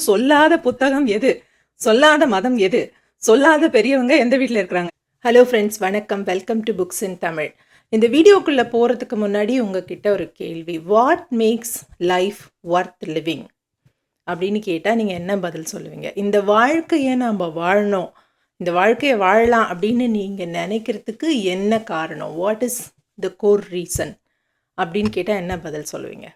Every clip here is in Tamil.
சொல்லாத புத்தகம் எது, சொல்லாத மதம் எது, சொல்லாத பெரியவங்க எந்த வீட்டில் இருக்கிறாங்க? ஹலோ ஃப்ரெண்ட்ஸ், வணக்கம். Welcome to books in Tamil. இந்த வீடியோக்குள்ளே போகிறதுக்கு முன்னாடி உங்ககிட்ட ஒரு கேள்வி. What makes life worth living அப்படின்னு கேட்டால் நீங்கள் என்ன பதில் சொல்லுவீங்க? இந்த வாழ்க்கையை நாம் வாழணும், இந்த வாழ்க்கையை வாழலாம் அப்படின்னு நீங்கள் நினைக்கிறதுக்கு என்ன காரணம்? What is the core reason அப்படின்னு கேட்டால் என்ன பதில் சொல்லுவீங்க?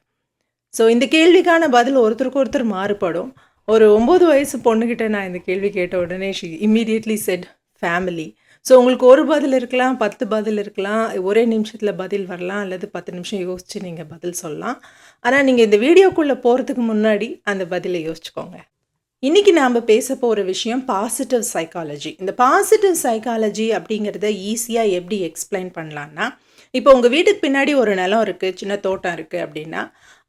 ஸோ இந்த கேள்விக்கான பதில் ஒருத்தருக்கு ஒருத்தர் மாறுபடும். ஒரு 9 வயசு பொண்ணுக்கிட்ட நான் இந்த கேள்வி கேட்ட உடனே she immediately set family. So உங்களுக்கு ஒரு பதில் இருக்கலாம், 10 பதில் இருக்கலாம், ஒரே நிமிஷத்தில் பதில் வரலாம், அல்லது 10 நிமிஷம் யோசித்து நீங்கள் பதில் சொல்லலாம். ஆனால் நீங்கள் இந்த வீடியோக்குள்ளே போகிறதுக்கு முன்னாடி அந்த பதிலை யோசிச்சுக்கோங்க. இன்றைக்கி நாம் பேச போகிற விஷயம் பாசிட்டிவ் சைக்காலஜி. இந்த பாசிட்டிவ் சைக்காலஜி அப்படிங்கிறத ஈஸியாக எப்படி எக்ஸ்பிளைன் பண்ணலான்னா, இப்போ உங்கள் வீட்டுக்கு பின்னாடி ஒரு நிலம் இருக்குது, சின்ன தோட்டம் இருக்குது அப்படின்னா,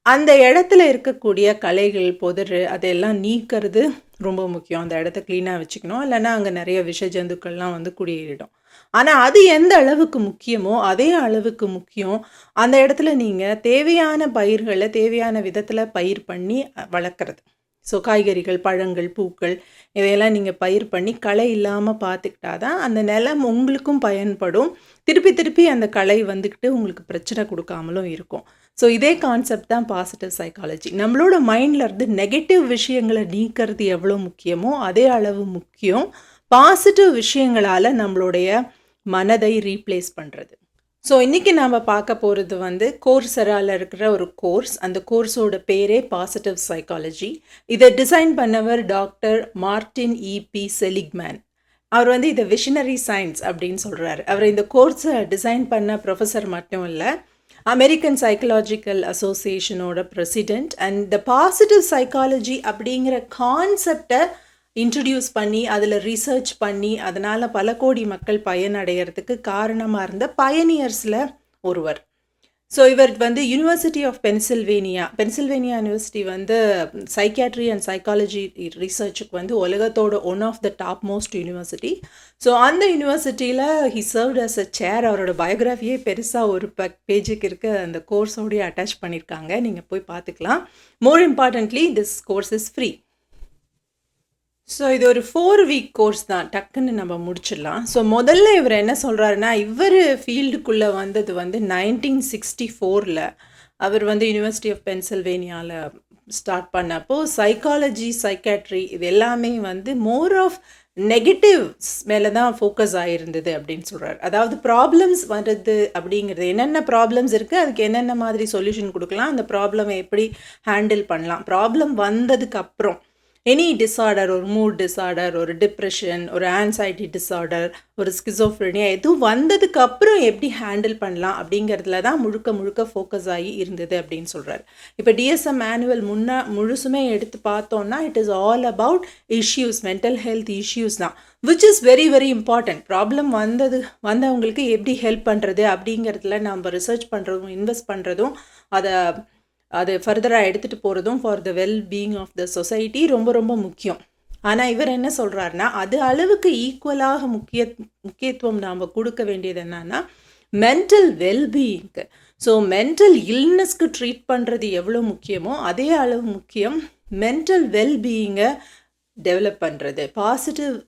அந்த இடத்துல இருக்கக்கூடிய களைகள், புதர் அதெல்லாம் நீக்கிறது ரொம்ப முக்கியம். அந்த இடத்த க்ளீனாக வச்சுக்கணும், இல்லைன்னா அங்கே நிறைய விஷ ஜந்துக்கள்லாம் வந்து குடியேறிடும். ஆனால் அது எந்த அளவுக்கு முக்கியமோ அதே அளவுக்கு முக்கியம் அந்த இடத்துல நீங்கள் தேவையான பயிர்களை தேவையான விதத்தில் பயிர் பண்ணி வளர்க்குறது. ஸோ காய்கறிகள், பழங்கள், பூக்கள் இதையெல்லாம் நீங்கள் பயிர் பண்ணி களை இல்லாமல் பார்த்துக்கிட்டா தான் அந்த நிலம் உங்களுக்கும் பயன்படும். திருப்பி திருப்பி அந்த களை வந்துக்கிட்டு உங்களுக்கு பிரச்சனை கொடுக்காமலும் இருக்கும். ஸோ இதே கான்செப்ட் தான் பாசிட்டிவ் சைக்காலஜி. நம்மளோட மைண்டில் இருந்து நெகட்டிவ் விஷயங்களை நீக்கிறது எவ்வளோ முக்கியமோ அதே அளவு முக்கியம் பாசிட்டிவ் விஷயங்களால் நம்மளுடைய மனதை ரீப்ளேஸ் பண்ணுறது. ஸோ இன்றைக்கி நாம் பார்க்க போகிறது வந்து கோர்சரால் இருக்கிற ஒரு கோர்ஸ். அந்த கோர்ஸோட பேரே பாசிட்டிவ் சைக்காலஜி. இதை டிசைன் பண்ணவர் டாக்டர் மார்டின் E.P. செலிக்மேன். அவர் வந்து இதை விஷனரி சயின்ஸ் அப்படின்னு சொல்கிறாரு. அவர் இந்த கோர்ஸை டிசைன் பண்ண ப்ரொஃபஸர் மட்டும் இல்லை, அமெரிக்கன் சைக்கலாஜிக்கல் அசோசியேஷனோட பிரசிடெண்ட். அண்ட் இந்த பாசிட்டிவ் சைக்காலஜி அப்படிங்கிற கான்செப்டை இன்ட்ரடியூஸ் பண்ணி அதில் ரிசர்ச் பண்ணி அதனால் பல கோடி மக்கள் பயனடைகிறதுக்கு காரணமாக இருந்த பயனியர்ஸில் ஒருவர். ஸோ இவர் வந்து யூனிவர்சிட்டி ஆஃப் பென்சில்வேனியா யூனிவர்சிட்டி வந்து சைக்கியாட்ரி அண்ட் சைக்காலஜி ரிசர்ச்சுக்கு வந்து உலகத்தோட one of the top most university. So அந்த யூனிவர்சிட்டியில் he served as a chair. அவரோட பயோகிராஃபியே பெருசாக ஒரு பேஜுக்கு இருக்க அந்த கோர்ஸோடய அட்டாச் பண்ணியிருக்காங்க. நீங்கள் போய் பார்த்துக்கலாம். More importantly this course is free. So இது ஒரு 4 வீக் கோர்ஸ் தான், டக்குன்னு நம்ம முடிச்சிடலாம். ஸோ முதல்ல இவர் என்ன சொல்கிறாருன்னா, இவர் ஃபீல்டுக்குள்ளே வந்தது வந்து 1964 அவர் வந்து யூனிவர்சிட்டி ஆஃப் பென்சில்வேனியாவில் ஸ்டார்ட் பண்ணப்போ சைக்காலஜி, சைக்காட்ரி இது எல்லாமே வந்து மோர் ஆஃப் நெகட்டிவ்ஸ் மேலே தான் ஃபோக்கஸ் ஆகிருந்தது அப்படின்னு சொல்கிறார். அதாவது ப்ராப்ளம்ஸ் வர்றது அப்படிங்கிறது, என்னென்ன ப்ராப்ளம்ஸ் இருக்குது, அதுக்கு என்னென்ன மாதிரி சொல்யூஷன் கொடுக்கலாம், அந்த ப்ராப்ளமை எப்படி ஹேண்டில் பண்ணலாம், ப்ராப்ளம் வந்ததுக்கு அப்புறம் எனி டிஸார்டர், ஒரு மூட் டிஸார்டர், ஒரு டிப்ரெஷன், ஒரு ஆன்சைட்டி டிஸார்டர், ஒரு ஸ்கிசோஃப்ரெனியா எதுவும் வந்ததுக்கு அப்புறம் எப்படி ஹேண்டில் பண்ணலாம் அப்படிங்கிறதுல தான் முழுக்க முழுக்க ஃபோக்கஸ் ஆகி இருந்தது அப்படின்னு சொல்கிறார். இப்போ DSM மேனுவல் முழுசுமே எடுத்து பார்த்தோன்னா it is all about issues, mental health issues தான், which is very very important. Problem வந்தவங்களுக்கு எப்படி ஹெல்ப் பண்ணுறது அப்படிங்கிறதுல நம்ம ரிசர்ச் பண்ணுறதும் இன்வெஸ்ட் பண்ணுறதும் அதை ஃபர்தராக எடுத்துகிட்டு போகிறதும் for the well being of the society ரொம்ப ரொம்ப முக்கியம். ஆனால் இவர் என்ன சொல்கிறாருன்னா, அது அளவுக்கு ஈக்குவலாக முக்கியத்துவம் நாம் கொடுக்க வேண்டியது என்னன்னா மென்டல் வெல்பீயிங்க்கு. ஸோ மென்டல் இல்னஸ்க்கு ட்ரீட் பண்ணுறது எவ்வளோ முக்கியமோ அதே அளவு முக்கியம் மென்டல் வெல்பீயிங்கை டெவலப் பண்ணுறது, பாசிட்டிவ்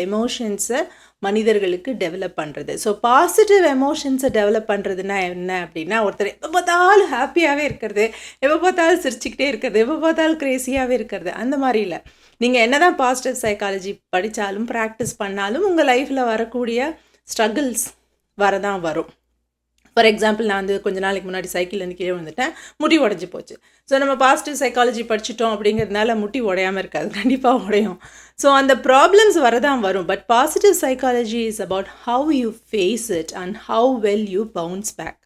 எமோஷன்ஸை மனிதர்களுக்கு டெவலப் பண்ணுறது. ஸோ பாசிட்டிவ் எமோஷன்ஸை டெவலப் பண்ணுறதுனா என்ன அப்படின்னா, ஒருத்தர் எப்போ பார்த்தாலும் ஹாப்பியாகவே இருக்கிறது, எப்போ பார்த்தாலும் சிரிச்சுக்கிட்டே இருக்கிறது, எப்போ பார்த்தாலும் க்ரேஸியாகவே இருக்கிறது, அந்த மாதிரி இல்லை. நீங்கள் என்ன தான் பாசிட்டிவ் சைக்காலஜி படித்தாலும் ப்ராக்டிஸ் பண்ணாலும் உங்கள் லைஃப்பில் வரக்கூடிய ஸ்ட்ரகிள்ஸ் வரதான் வரும். ஃபார் எக்ஸாம்பிள், நான் வந்து கொஞ்ச நாளைக்கு முன்னாடி சைக்கிள்லேருந்து கீழே வந்துட்டேன், முட்டி உடஞ்சி போச்சு. ஸோ நம்ம பாசிட்டிவ் சைக்காலஜி படிச்சிட்டோம் அப்படிங்கிறதுனால முட்டி உடையாமல் இருக்காது, கண்டிப்பாக உடையும். ஸோ அந்த ப்ராப்ளம்ஸ் வரதான் வரும். But positive psychology is about how you face it and how well you bounce back.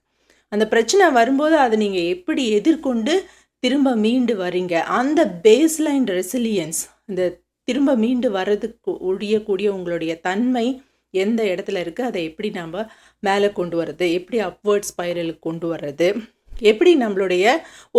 அந்த பிரச்சனை வரும்போது அதை நீங்கள் எப்படி எதிர்கொண்டு திரும்ப மீண்டு வரீங்க, அந்த பேஸ்லைன் ரெசிலியன்ஸ், அந்த திரும்ப மீண்டு வர்றதுக்கு ஒழியக்கூடிய உங்களுடைய தன்மை எந்த இடத்துல இருக்குது, அதை எப்படி நம்ம மேலே கொண்டு வர்றது, எப்படி அப்வர்ட் ஸ்பைரலுக்கு கொண்டு வர்றது, எப்படி நம்மளுடைய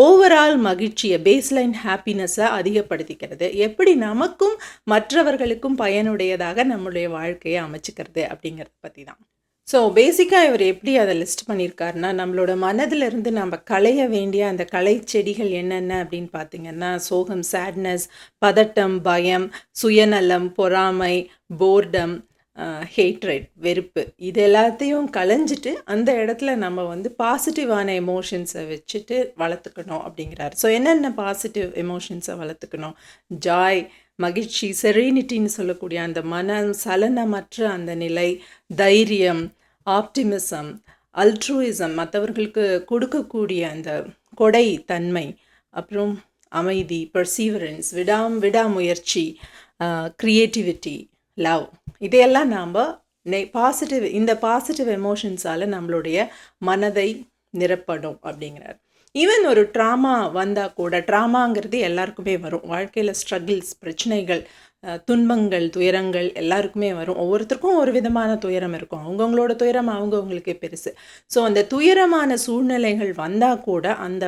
ஓவரால் மகிழ்ச்சியை, பேஸ்லைன் ஹாப்பினஸை அதிகப்படுத்திக்கிறது, எப்படி நமக்கும் மற்றவர்களுக்கும் பயனுடையதாக நம்மளுடைய வாழ்க்கையை அமைச்சிக்கிறது அப்படிங்கிறத பற்றி தான். ஸோ பேசிக்காக இவர் எப்படி அதை லிஸ்ட் பண்ணியிருக்காருன்னா, நம்மளோட மனதிலிருந்து நம்ம களைய வேண்டிய அந்த கலை செடிகள் என்னென்ன அப்படின்னு பார்த்தீங்கன்னா, சோகம், சேட்னஸ், பதட்டம், பயம், சுயநலம், பொறாமை, போர்டம், ஹேட்ரட், வெறுப்பு, இது எல்லாத்தையும் களைஞ்சிட்டு அந்த இடத்துல நம்ம வந்து பாசிட்டிவான எமோஷன்ஸை வச்சுட்டு வளர்த்துக்கணும் அப்படிங்கிறாரு. ஸோ என்னென்ன பாசிட்டிவ் எமோஷன்ஸை வளர்த்துக்கணும்? ஜாய், மகிழ்ச்சி, செரீனிட்டின்னு சொல்லக்கூடிய அந்த மனம் சலனமற்ற அந்த நிலை, தைரியம், ஆப்டிமிசம், அல்ட்ரூயிசம், மற்றவர்களுக்கு கொடுக்கக்கூடிய அந்த கொடை தன்மை, அப்புறம் அமைதி, பர்சீவரன்ஸ், விடாமுயற்சி, க்ரியேட்டிவிட்டி, லவ், இதையெல்லாம் நாம் இந்த பாசிட்டிவ் எமோஷன்ஸால் நம்மளுடைய மனதை நிரப்படும் அப்படிங்கிறார். ஈவன் ஒரு ட்ராமா வந்தால் கூட, ட்ராமாங்கிறது எல்லாருக்குமே வரும். வாழ்க்கையில் ஸ்ட்ரகிள்ஸ், பிரச்சனைகள், துன்பங்கள், துயரங்கள் எல்லாருக்குமே வரும். ஒவ்வொருத்தருக்கும் ஒரு விதமான துயரம் இருக்கும். அவங்கவுங்களோட துயரம் அவங்கவுங்களுக்கே பெருசு. ஸோ அந்த துயரமான சூழ்நிலைகள் வந்தால் கூட அந்த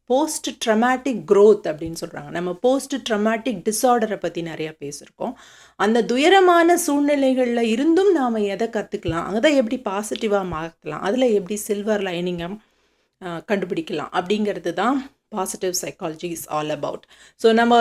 போஸ்ட் ட்ரமாட்டிக் க்ரோத் அப்படின்னு சொல்கிறாங்க. நம்ம போஸ்ட் ட்ரமாட்டிக் டிஸார்டரை பற்றி நிறையா பேசியிருக்கோம். அந்த துயரமான சூழ்நிலைகளில் இருந்தும் நாம் எதை கற்றுக்கலாம், அதை எப்படி பாசிட்டிவாக மாற்றலாம், அதில் எப்படி சில்வர் லைனிங்கை கண்டுபிடிக்கலாம் அப்படிங்கிறது தான் positive psychology is all about. So நம்ம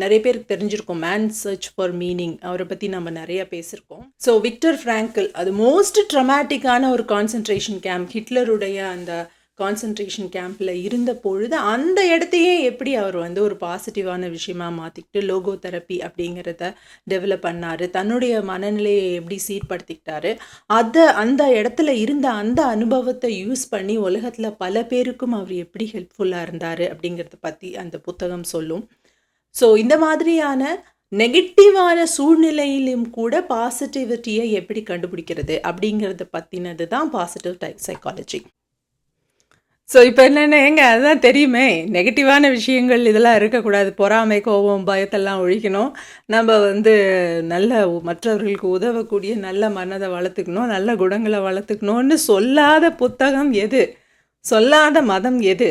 நிறைய பேருக்கு தெரிஞ்சிருக்கோம் மேன் சர்ச் ஃபார் மீனிங், அவரை பற்றி நம்ம நிறைய பேசியிருக்கோம். ஸோ விக்டர் ஃப்ராங்கிள், அது மோஸ்ட் ட்ரமாட்டிக்கான ஒரு கான்சன்ட்ரேஷன் கேம்ப், ஹிட்லருடைய அந்த கான்சன்ட்ரேஷன் கேம்பில் இருந்த பொழுது அந்த இடத்தையே எப்படி அவர் வந்து ஒரு பாசிட்டிவான விஷயமாக மாற்றிக்கிட்டு லோகோ தெரப்பி அப்படிங்கிறத டெவலப் பண்ணார், தன்னுடைய மனநிலையை எப்படி சீர்படுத்திக்கிட்டாரு, அந்த இடத்துல இருந்த அந்த அனுபவத்தை யூஸ் பண்ணி உலகத்தில் பல பேருக்கும் அவர் எப்படி ஹெல்ப்ஃபுல்லாக இருந்தார் அப்படிங்கிறத பற்றி அந்த புத்தகம் சொல்லும். ஸோ இந்த மாதிரியான நெகட்டிவான சூழ்நிலையிலும் கூட பாசிட்டிவிட்டியை எப்படி கண்டுபிடிக்கிறது அப்படிங்கிறத பற்றினது தான் பாசிட்டிவ் சைக்காலஜி. ஸோ இப்போ என்னென்ன அதுதான் தெரியுமே, நெகட்டிவான விஷயங்கள் இதெல்லாம் இருக்கக்கூடாது, பொறாமை, கோபம், பயத்தெல்லாம் ஒழிக்கணும், நம்ம வந்து நல்ல மற்றவர்களுக்கு உதவக்கூடிய நல்ல மனதை வளர்த்துக்கணும், நல்ல குணங்களை வளர்த்துக்கணும்னு சொல்லாத புத்தகம் எது, சொல்லாத மதம் எது,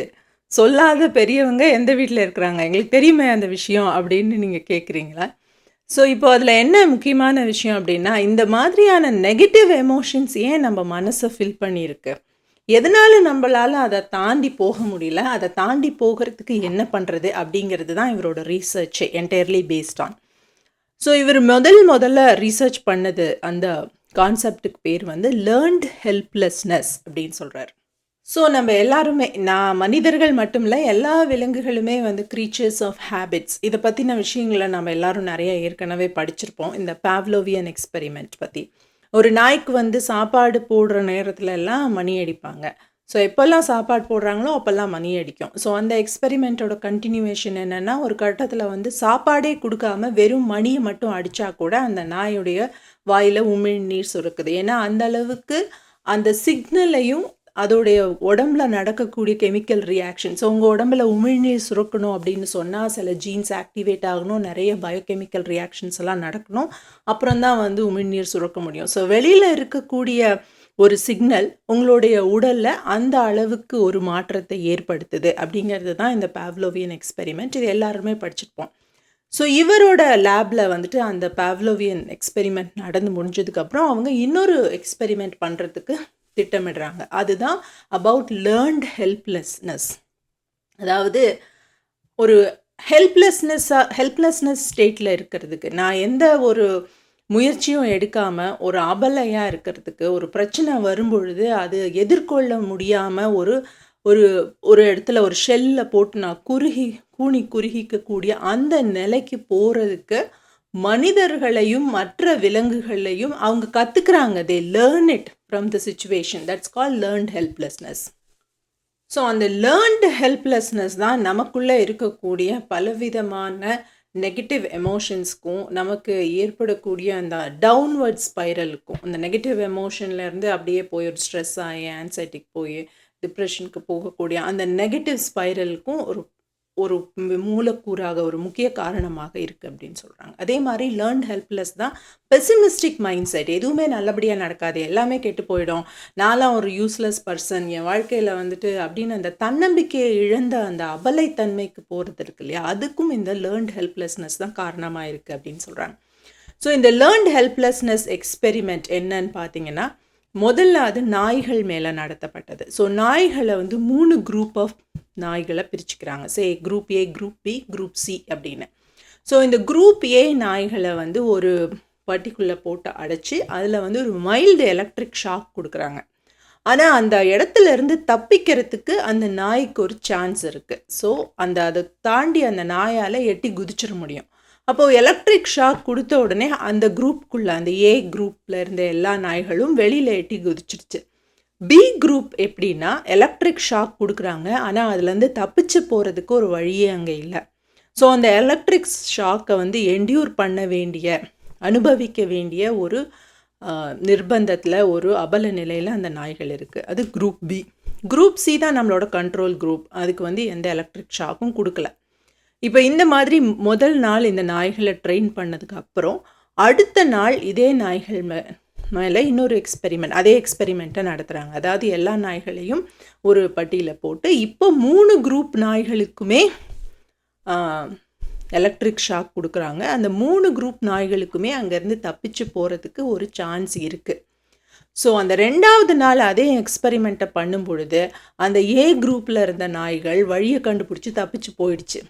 சொல்லாத பெரியவங்க எந்த வீட்டில் இருக்கிறாங்க, எங்களுக்கு தெரியுமே அந்த விஷயம் அப்படின்னு நீங்கள் கேட்குறீங்களா? ஸோ இப்போ அதில் என்ன முக்கியமான விஷயம் அப்படின்னா, இந்த மாதிரியான நெகட்டிவ் எமோஷன்ஸ் ஏன் நம்ம மனசை ஃபில் பண்ணியிருக்கு, எதனால நம்மளால் அதை தாண்டி போக முடியல, அதை தாண்டி போகிறதுக்கு என்ன பண்ணுறது அப்படிங்கிறது தான் இவரோட ரீசர்ச்சே என்டையர்லி பேஸ்ட் ஆன். ஸோ இவர் முதல்ல ரீசர்ச் பண்ணது அந்த கான்செப்டுக்கு பேர் வந்து லேர்ன்ட் ஹெல்ப்லெஸ்னஸ் அப்படின்னு சொல்கிறார். ஸோ நம்ம எல்லாருமே, மனிதர்கள் மட்டும் இல்லை, எல்லா விலங்குகளுமே வந்து க்ரீச்சர்ஸ் ஆஃப் ஹேபிட்ஸ், இதை பற்றின விஷயங்களை நம்ம எல்லாரும் நிறைய ஏற்கனவே படிச்சிருப்போம். இந்த பாவ்லோவியன் எக்ஸ்பெரிமெண்ட் பற்றி. ஒரு நாய்க்கு வந்து சாப்பாடு போடுற நேரத்துல எல்லாம் மணி அடிப்பாங்க. ஸோ எப்போல்லாம் சாப்பாடு போடுறாங்களோ அப்போல்லாம் மணி அடிக்கும். ஸோ அந்த எக்ஸ்பெரிமெண்ட்டோட கண்டினியூவேஷன் என்னென்னா, ஒரு கட்டத்தில் வந்து சாப்பாடே கொடுக்காம வெறும் மணியை மட்டும் அடித்தா கூட அந்த நாயுடைய வாயில் உமிழ்நீர் சுரக்குது. ஏன்னா அந்த அளவுக்கு அந்த சிக்னலையும் அதோடைய உடம்புல நடக்கக்கூடிய கெமிக்கல் ரியாக்ஷன். ஸோ உங்கள் உடம்புல உமிழ்நீர் சுரக்கணும் அப்படின்னு சொன்னால் சில ஜீன்ஸ் ஆக்டிவேட் ஆகணும், நிறைய பயோகெமிக்கல் ரியாக்ஷன்ஸ் எல்லாம் நடக்கணும், அப்புறம் தான் வந்து உமிழ்நீர் சுரக்க முடியும். ஸோ வெளியில் இருக்கக்கூடிய ஒரு சிக்னல் உங்களுடைய உடலில் அந்த அளவுக்கு ஒரு மாற்றத்தை ஏற்படுத்துது அப்படிங்கிறது தான் இந்த பாவ்லோவியன் எக்ஸ்பெரிமெண்ட். இது எல்லாருமே படிச்சிருப்போம். ஸோ இவரோட லேபில் வந்துட்டு அந்த பாவ்லோவியன் எக்ஸ்பெரிமெண்ட் நடந்து முடிஞ்சதுக்கப்புறம் அவங்க இன்னொரு எக்ஸ்பெரிமெண்ட் பண்ணுறதுக்கு திட்டமிடுறாங்க. அதுதான் அபவுட் லேர்ன்ட் ஹெல்ப்லெஸ்னஸ். அதாவது ஒரு ஹெல்ப்லெஸ்னஸ் ஸ்டேட்டில் இருக்கிறதுக்கு, நான் எந்த ஒரு முயற்சியும் எடுக்காமல் ஒரு அபலையாக இருக்கிறதுக்கு, ஒரு பிரச்சனை வரும்பொழுது அது எதிர்கொள்ள முடியாமல் ஒரு ஒரு ஒரு இடத்துல ஒரு ஷெல்லில் போட்டு நான் குறுகிக்கக்கூடிய அந்த நிலைக்கு போகிறதுக்கு மனிதர்களையும் மற்ற விலங்குகளையும் அவங்க கற்றுக்குறாங்க. They learn it from the situation. That's called learned helplessness. So அந்த லேர்ன்டு ஹெல்ப்லெஸ்னஸ் தான் நமக்குள்ளே இருக்கக்கூடிய பலவிதமான நெகட்டிவ் எமோஷன்ஸ்க்கும் நமக்கு ஏற்படக்கூடிய அந்த டவுன்வர்ட் ஸ்பைரலுக்கும், அந்த நெகட்டிவ் எமோஷன்லேருந்து அப்படியே போய் ஒரு ஸ்ட்ரெஸ் ஆகி ஆன்சைட்டிக்கு போய் டிப்ரெஷனுக்கு போகக்கூடிய அந்த நெகட்டிவ் ஸ்பைரலுக்கும் ஒரு மூலக்கூறாக, ஒரு முக்கிய காரணமாக இருக்குது அப்படின்னு சொல்கிறாங்க. அதே மாதிரி லேர்ன்ட் ஹெல்ப்லெஸ் தான் பெசிமிஸ்டிக் மைண்ட் செட். எதுவுமே நல்லபடியாக நடக்காது, எல்லாமே கெட்டு போயிடும், நான்லாம் ஒரு யூஸ்லெஸ் பர்சன், என் வாழ்க்கையில் வந்துட்டு அப்படின்னு அந்த தன்னம்பிக்கையை இழந்த அந்த அபலைத்தன்மைக்கு போகிறது இருக்கு இல்லையா, அதுக்கும் இந்த லேர்ன்ட் ஹெல்ப்லெஸ்னஸ் தான் காரணமாக இருக்குது அப்படின்னு சொல்கிறாங்க. ஸோ இந்த லேர்ன்ட் ஹெல்ப்லெஸ்னஸ் எக்ஸ்பெரிமெண்ட் என்னன்னு பார்த்தீங்கன்னா, முதல்ல அது நாய்கள் மேலே நடத்தப்பட்டது. ஸோ நாய்களை வந்து 3 குரூப் ஆஃப் நாய்களை பிரிச்சுக்கிறாங்க. Group A, group B, group C அப்படின்னு. ஸோ இந்த குரூப் ஏ நாய்களை வந்து ஒரு பட்டிக்குள்ளே போட்டு அடைச்சி அதில் வந்து ஒரு மைல்டு எலக்ட்ரிக் ஷாக் கொடுக்குறாங்க. ஆனால் அந்த இடத்துல இருந்து தப்பிக்கிறதுக்கு அந்த நாய்க்கு ஒரு சான்ஸ் இருக்குது. ஸோ அதை தாண்டி அந்த நாயால் எட்டி குதிச்சிட முடியும். அப்போது எலக்ட்ரிக் ஷாக் கொடுத்த உடனே அந்த குரூப்புக்குள்ளே, அந்த ஏ குரூப்பில் இருந்த எல்லா நாய்களும் வெளியில் எட்டி குதிச்சிடுச்சு. பி குரூப் எப்படின்னா, எலக்ட்ரிக் ஷாக் கொடுக்குறாங்க, ஆனால் அதுலேருந்து தப்பிச்சு போகிறதுக்கு ஒரு வழியே அங்கே இல்லை. ஸோ அந்த எலக்ட்ரிக் ஷாக்கை வந்து என்டியூர் பண்ண வேண்டிய, அனுபவிக்க வேண்டிய ஒரு நிர்பந்தத்தில், ஒரு அபல நிலையில் அந்த நாய்கள் இருக்குது. அது குரூப் பி. குரூப் சி தான் நம்மளோட கண்ட்ரோல் குரூப். அதுக்கு வந்து எந்த எலக்ட்ரிக் ஷாக்கும் கொடுக்கல. இப்போ இந்த மாதிரி முதல் நாள் இந்த நாய்களை ட்ரெயின் பண்ணதுக்கு அப்புறம் அடுத்த நாள் இதே நாய்கள் மேலே இன்னொரு எக்ஸ்பெரிமெண்ட், அதே எக்ஸ்பெரிமெண்ட்டை நடத்துகிறாங்க. அதாவது எல்லா நாய்களையும் ஒரு பட்டியில் போட்டு இப்போ 3 குரூப் நாய்களுக்குமே எலக்ட்ரிக் ஷாக் கொடுக்குறாங்க. அந்த 3 குரூப் நாய்களுக்குமே அங்கேருந்து தப்பிச்சு போகிறதுக்கு ஒரு சான்ஸ் இருக்குது. ஸோ அந்த 2வது நாள் அதே எக்ஸ்பெரிமெண்ட்டை பண்ணும் பொழுது அந்த ஏ குரூப்பில் இருந்த நாய்கள் வழியை கண்டுபிடிச்சி தப்பிச்சு போயிடுச்சு.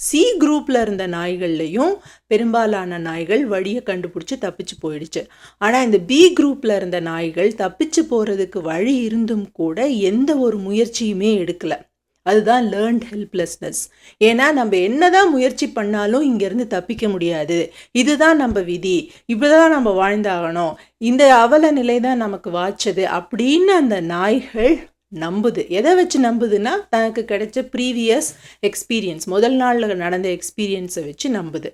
சி குரூப்பில் இருந்த நாய்கள்லையும் பெரும்பாலான நாய்கள் வழியை கண்டுபிடிச்சி தப்பிச்சு போயிடுச்சு. ஆனால் இந்த பி குரூப்பில் இருந்த நாய்கள் தப்பிச்சு போகிறதுக்கு வழி இருந்தும் கூட எந்த ஒரு முயற்சியுமே எடுக்கலை. அதுதான் லேர்ன்ட் ஹெல்ப்லெஸ்னஸ். ஏன்னா நம்ம என்னதான் முயற்சி பண்ணாலும் இங்கேருந்து தப்பிக்க முடியாது, இதுதான் நம்ம விதி, இப்படிதான் நம்ம வாழ்ந்தாகணும், இந்த அவல நிலை தான் நமக்கு வாய்ச்சது அப்படின்னு அந்த நாய்கள் நம்புது. எதை வச்சு நம்புதுன்னா, தனக்கு கிடைச்ச ப்ரீவியஸ் எக்ஸ்பீரியன்ஸ், முதல் நாளில் நடந்த எக்ஸ்பீரியன்ஸை வச்சு நம்புது.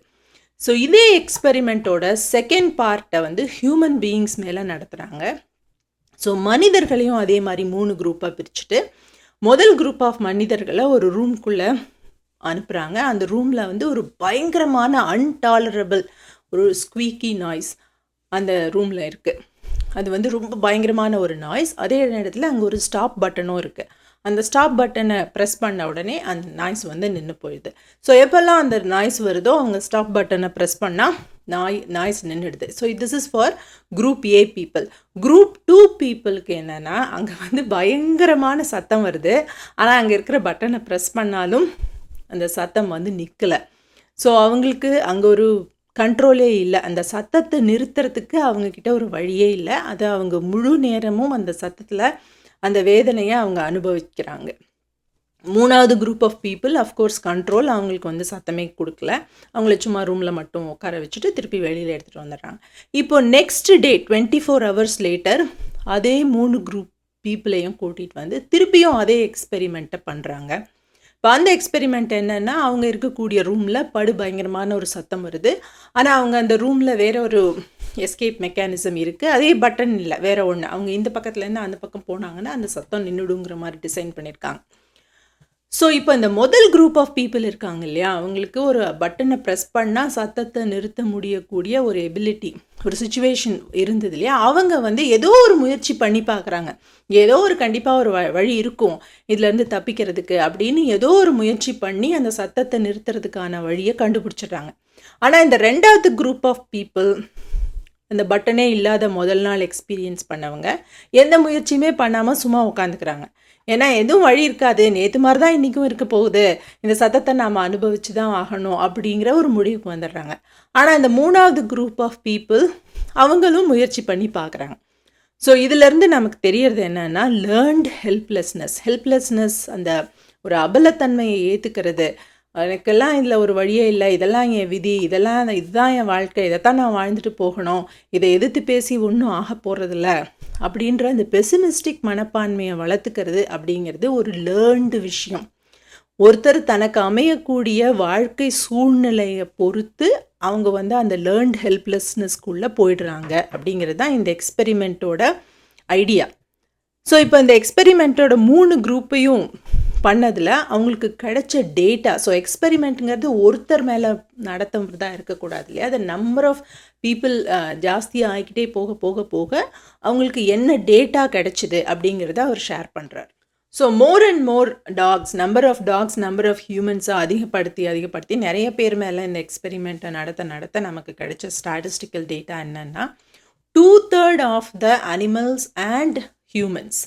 ஸோ இதே எக்ஸ்பெரிமெண்ட்டோட செகண்ட் பார்ட்டை வந்து ஹியூமன் பீயிங்ஸ் மேலே நடத்துகிறாங்க. ஸோ மனிதர்களையும் அதே மாதிரி 3 குரூப்பாக பிரிச்சுட்டு முதல் குரூப் ஆஃப் மனிதர்களை ஒரு ரூம்குள்ளே அனுப்புகிறாங்க. அந்த ரூமில் வந்து ஒரு பயங்கரமான அன்டாலரபிள் ஒரு ஸ்குவீக்கி நாய்ஸ் அந்த ரூமில் இருக்குது. அது வந்து ரொம்ப பயங்கரமான ஒரு நாய்ஸ். அதே நேரத்தில் அங்கே ஒரு ஸ்டாப் பட்டனும் இருக்குது. அந்த ஸ்டாப் பட்டனை ப்ரெஸ் பண்ண உடனே அந்த நாய்ஸ் வந்து நின்று போயிடுது. ஸோ எப்போல்லாம் அந்த நாய்ஸ் வருதோ அவங்க ஸ்டாப் பட்டனை ப்ரெஸ் பண்ணால் நாய்ஸ் நின்றுடுது. So this is for group A people. Group 2 பீப்புளுக்கு என்னென்னா, அங்கே வந்து பயங்கரமான சத்தம் வருது, ஆனால் அங்கே இருக்கிற பட்டனை ப்ரெஸ் பண்ணாலும் அந்த சத்தம் வந்து நிற்கலை. ஸோ அவங்களுக்கு அங்கே ஒரு கண்ட்ரோலே இல்லை. அந்த சத்தத்தை நிறுத்துறதுக்கு அவங்கக்கிட்ட ஒரு வழியே இல்லை. அது அவங்க முழு நேரமும் அந்த சத்தத்தில் அந்த வேதனையை அவங்க அனுபவிக்கிறாங்க. 3வது group of people of course control, அவங்களுக்கு வந்து சத்தமே கொடுக்கல. அவங்கள சும்மா ரூமில் மட்டும் உட்கார வச்சுட்டு திருப்பி வெளியில் எடுத்துகிட்டு வந்துடுறாங்க. இப்போ நெக்ஸ்ட் டே 24 hours லேட்டர் அதே 3 குரூப் பீப்புளையும் கூட்டிகிட்டு வந்து திருப்பியும் அதே எக்ஸ்பெரிமெண்ட்டை பண்ணுறாங்க. இப்போ அந்த எக்ஸ்பெரிமெண்ட் என்னென்னா, அவங்க இருக்கக்கூடிய ரூமில் பயங்கரமான ஒரு சத்தம் வருது. ஆனால் அவங்க அந்த ரூமில் வேற ஒரு எஸ்கேப் மெக்கானிசம் இருக்குது. அதே பட்டன் இல்லை, வேற ஒன்று. அவங்க இந்த பக்கத்துலேருந்து அந்த பக்கம் போனாங்கன்னா அந்த சத்தம் நின்றுடுங்கிற மாதிரி டிசைன் பண்ணியிருக்காங்க. ஸோ இப்போ இந்த முதல் குரூப் ஆஃப் பீப்புள் இருக்காங்க இல்லையா, அவங்களுக்கு ஒரு பட்டனை ப்ரெஸ் பண்ணால் சத்தத்தை நிறுத்த முடியக்கூடிய ஒரு எபிலிட்டி, ஒரு சுச்சுவேஷன் இருந்தது இல்லையா. அவங்க வந்து ஏதோ ஒரு முயற்சி பண்ணி பார்க்குறாங்க. ஏதோ ஒரு கண்டிப்பாக ஒரு வழி இருக்கும் இதுலேருந்து தப்பிக்கிறதுக்கு அப்படின்னு ஏதோ ஒரு முயற்சி பண்ணி அந்த சத்தத்தை நிறுத்துறதுக்கான வழியை கண்டுபிடிச்சிடுறாங்க. ஆனால் இந்த 2வது குரூப் ஆஃப் பீப்புள், அந்த பட்டனே இல்லாத முதல் நாள் எக்ஸ்பீரியன்ஸ் பண்ணவங்க, எந்த முயற்சியுமே பண்ணாமல் சும்மா உட்காந்துக்கிறாங்க. ஏன்னா எதுவும் வழி இருக்காது, நேற்று மாதிரி தான் இன்றைக்கும் இருக்க போகுது, இந்த சத்தத்தை நாம் அனுபவிச்சு தான் ஆகணும் அப்படிங்கிற ஒரு முடிவுக்கு வந்துடுறாங்க. ஆனால் இந்த 3வது குரூப் ஆஃப் பீப்புள் அவங்களும் முயற்சி பண்ணி பார்க்குறாங்க. ஸோ இதிலேருந்து நமக்கு தெரியறது என்னென்னா, லேர்ன்ட் ஹெல்ப்லெஸ்னஸ், அந்த ஒரு அபலத்தன்மையை ஏற்றுக்கிறது. எனக்கெல்லாம் இதில் ஒரு வழியே இல்லை, இதெல்லாம் என் விதி, இதுதான் என் வாழ்க்கை, இதைத்தான் நான் வாழ்ந்துட்டு போகணும், இதை எதிர்த்து பேசி ஒன்றும் ஆக போகிறதில்ல அப்படின்ற அந்த பெசிமிஸ்டிக் மனப்பான்மையை வளர்த்துக்கிறது அப்படிங்கிறது ஒரு லேர்ன்டு விஷயம். ஒருத்தர் தனக்கு அமையக்கூடிய வாழ்க்கை சூழ்நிலையை பொறுத்து அவங்க வந்து அந்த லேர்ன்ட் ஹெல்ப்லெஸ்னஸ்க்குள்ளே போயிடுறாங்க அப்படிங்கிறது தான் இந்த எக்ஸ்பெரிமெண்ட்டோட ஐடியா. ஸோ இப்போ இந்த எக்ஸ்பெரிமெண்ட்டோட 3 குரூப்பையும் பண்ணதில் அவங்களுக்கு கிடைச்ச டேட்டா, ஸோ எக்ஸ்பெரிமெண்ட்டுங்கிறது ஒருத்தர் மேலே நடத்துறதா இருக்கக்கூடாது இல்லையா, அது நம்பர் ஆஃப் பீப்புள் ஜாஸ்தியாக ஆகிக்கிட்டே போக போக போக அவங்களுக்கு என்ன டேட்டா கிடைச்சிது அப்படிங்கிறத அவர் ஷேர் பண்ணுறார். So more and more dogs, number of ஹியூமன்ஸை அதிகப்படுத்தி நிறைய பேர் மேலே இந்த எக்ஸ்பெரிமெண்ட்டை நடத்த நமக்கு கிடைச்ச ஸ்டாட்டிஸ்டிக்கல் டேட்டா என்னென்னா, 2/3 of the animals and humans,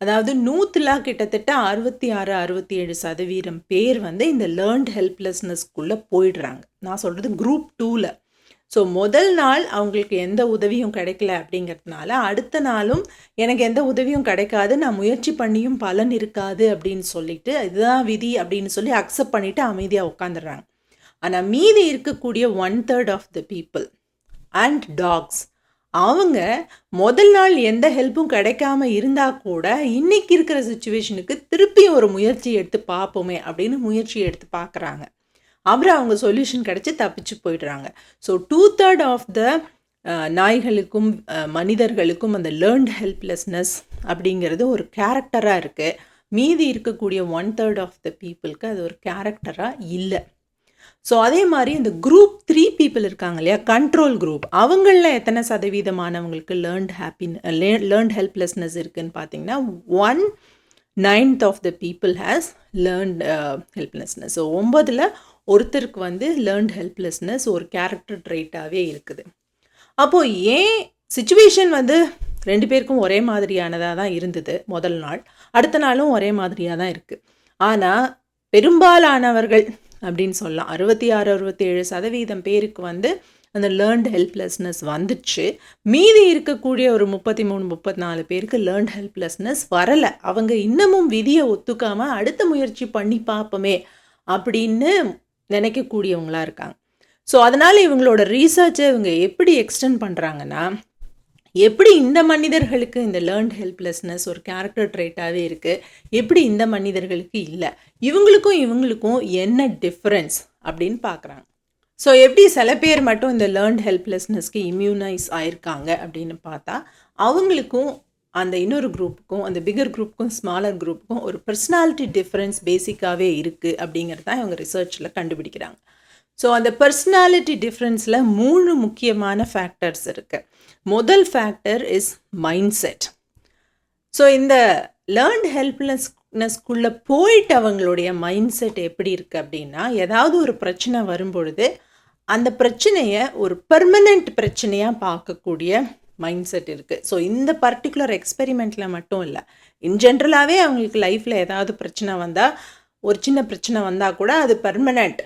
அதாவது 100ல் கிட்டத்தட்ட 66-67% பேர் வந்து இந்த லேர்ன்ட் ஹெல்ப்லெஸ்னஸ்க்குள்ளே போயிடுறாங்க. நான் சொல்கிறது குரூப் 2ல். ஸோ முதல் நாள் அவங்களுக்கு எந்த உதவியும் கிடைக்கல அப்படிங்கிறதுனால அடுத்த நாளும் எனக்கு எந்த உதவியும் கிடைக்காது, நான் முயற்சி பண்ணியும் பலன் இருக்காது அப்படின்னு சொல்லிட்டு இதுதான் விதி அப்படின்னு சொல்லி அக்செப்ட் பண்ணிவிட்டு அமைதியாக உட்காந்துடுறாங்க. ஆனால் மீதி இருக்கக்கூடிய 1/3 of the people and dogs, அவங்க முதல் நாள் எந்த ஹெல்ப்பும் கிடைக்காம இருந்தால் கூட இன்றைக்கி இருக்கிற சுச்சுவேஷனுக்கு திருப்பி ஒரு முயற்சி எடுத்து பார்ப்போமே அப்படின்னு முயற்சி எடுத்து பார்க்குறாங்க. அப்புறம் அவங்க சொல்யூஷன் கிடச்சி தப்பிச்சு போயிடுறாங்க. ஸோ 2/3 ஆஃப் த நாய்களுக்கும் மனிதர்களுக்கும் அந்த லேர்ன்ட் ஹெல்ப்லெஸ்னஸ் அப்படிங்கிறது ஒரு கேரக்டராக இருக்குது. மீதி இருக்கக்கூடிய 1/3 ஆஃப் த பீப்புளுக்கு அது ஒரு கேரக்டராக இல்லை. ஸோ அதே மாதிரி இந்த குரூப் 3 பீப்புள் இருக்காங்க இல்லையா, கண்ட்ரோல் குரூப், அவங்களில் எத்தனை சதவீதமானவங்களுக்கு லேர்ன்ட் ஹெல்ப்லெஸ்னஸ் இருக்குதுன்னு பார்த்தீங்கன்னா 1/9 of the people has learned helplessness. So 9ல் ஒருத்தருக்கு வந்து லேர்ன்ட் ஹெல்ப்லெஸ்னஸ் ஒரு கேரக்டர் ட்ரைட்டாகவே இருக்குது. அப்போது ஏன் சிச்சுவேஷன் வந்து 2 பேருக்கும் ஒரே மாதிரியானதாக தான் இருந்தது முதல் நாள், அடுத்த நாளும் ஒரே மாதிரியாக தான் இருக்குது. ஆனால் பெரும்பாலானவர்கள் அப்படின்னு சொல்லலாம் 66-67% பேருக்கு வந்து அந்த லேர்ன்ட் ஹெல்ப்லெஸ்னஸ் வந்துச்சு. மீதி இருக்கக்கூடிய ஒரு 33-34 பேருக்கு லேர்ன்ட் ஹெல்ப்லெஸ்னஸ் வரலை. அவங்க இன்னமும் விதியை ஒத்துக்காமல் அடுத்த முயற்சி பண்ணி பார்ப்போமே அப்படின்னு நினைக்கக்கூடியவங்களாக இருக்காங்க. ஸோ அதனால் இவங்களோட ரீசர்ச்சை இவங்க எப்படி எக்ஸ்டெண்ட் பண்ணுறாங்கன்னா, எப்படி இந்த மனிதர்களுக்கு இந்த லேர்ன்ட் ஹெல்ப்லெஸ்னஸ் ஒரு கேரக்டர் ட்ரைட்டாகவே இருக்குது, எப்படி இந்த மனிதர்களுக்கு இல்லை, இவங்களுக்கும் என்ன டிஃப்ரென்ஸ் அப்படின்னு பார்க்குறாங்க. ஸோ எப்படி சில பேர் மட்டும் இந்த லேர்ன்ட் ஹெல்ப்லெஸ்னஸ்க்கு இம்யூனைஸ் ஆயிருக்காங்க அப்படின்னு பார்த்தா, அவங்களுக்கும் அந்த இன்னொரு குரூப்புக்கும் அந்த பிகர் குரூப்புக்கும் ஸ்மாலர் குரூப்புக்கும் ஒரு பர்சனாலிட்டி டிஃப்ரென்ஸ் பேசிக்காகவே இருக்குது அப்படிங்கிறது தான் இவங்க ரிசர்ச்சில் கண்டுபிடிக்கிறாங்க. ஸோ அந்த பர்சனாலிட்டி டிஃப்ரென்ஸில் 3 முக்கியமான ஃபேக்டர்ஸ் இருக்குது. முதல் factor is mind set. So இந்த லேர்ன்ட் ஹெல்ப்லெஸ்னஸ்க்குள்ளே போயிட்டு அவங்களுடைய மைண்ட் செட் எப்படி இருக்குது அப்படின்னா, ஏதாவது ஒரு பிரச்சனை வரும்பொழுது அந்த பிரச்சனையை ஒரு பெர்மனெண்ட் பிரச்சனையாக பார்க்கக்கூடிய மைண்ட் செட் இருக்குது. ஸோ இந்த பர்டிகுலர் எக்ஸ்பெரிமெண்ட்டில் மட்டும் இல்லை, இன் ஜென்ரலாகவே அவங்களுக்கு லைஃப்பில் ஏதாவது பிரச்சனை வந்தால், ஒரு சின்ன பிரச்சனை வந்தால் கூட அது பெர்மனெண்ட்,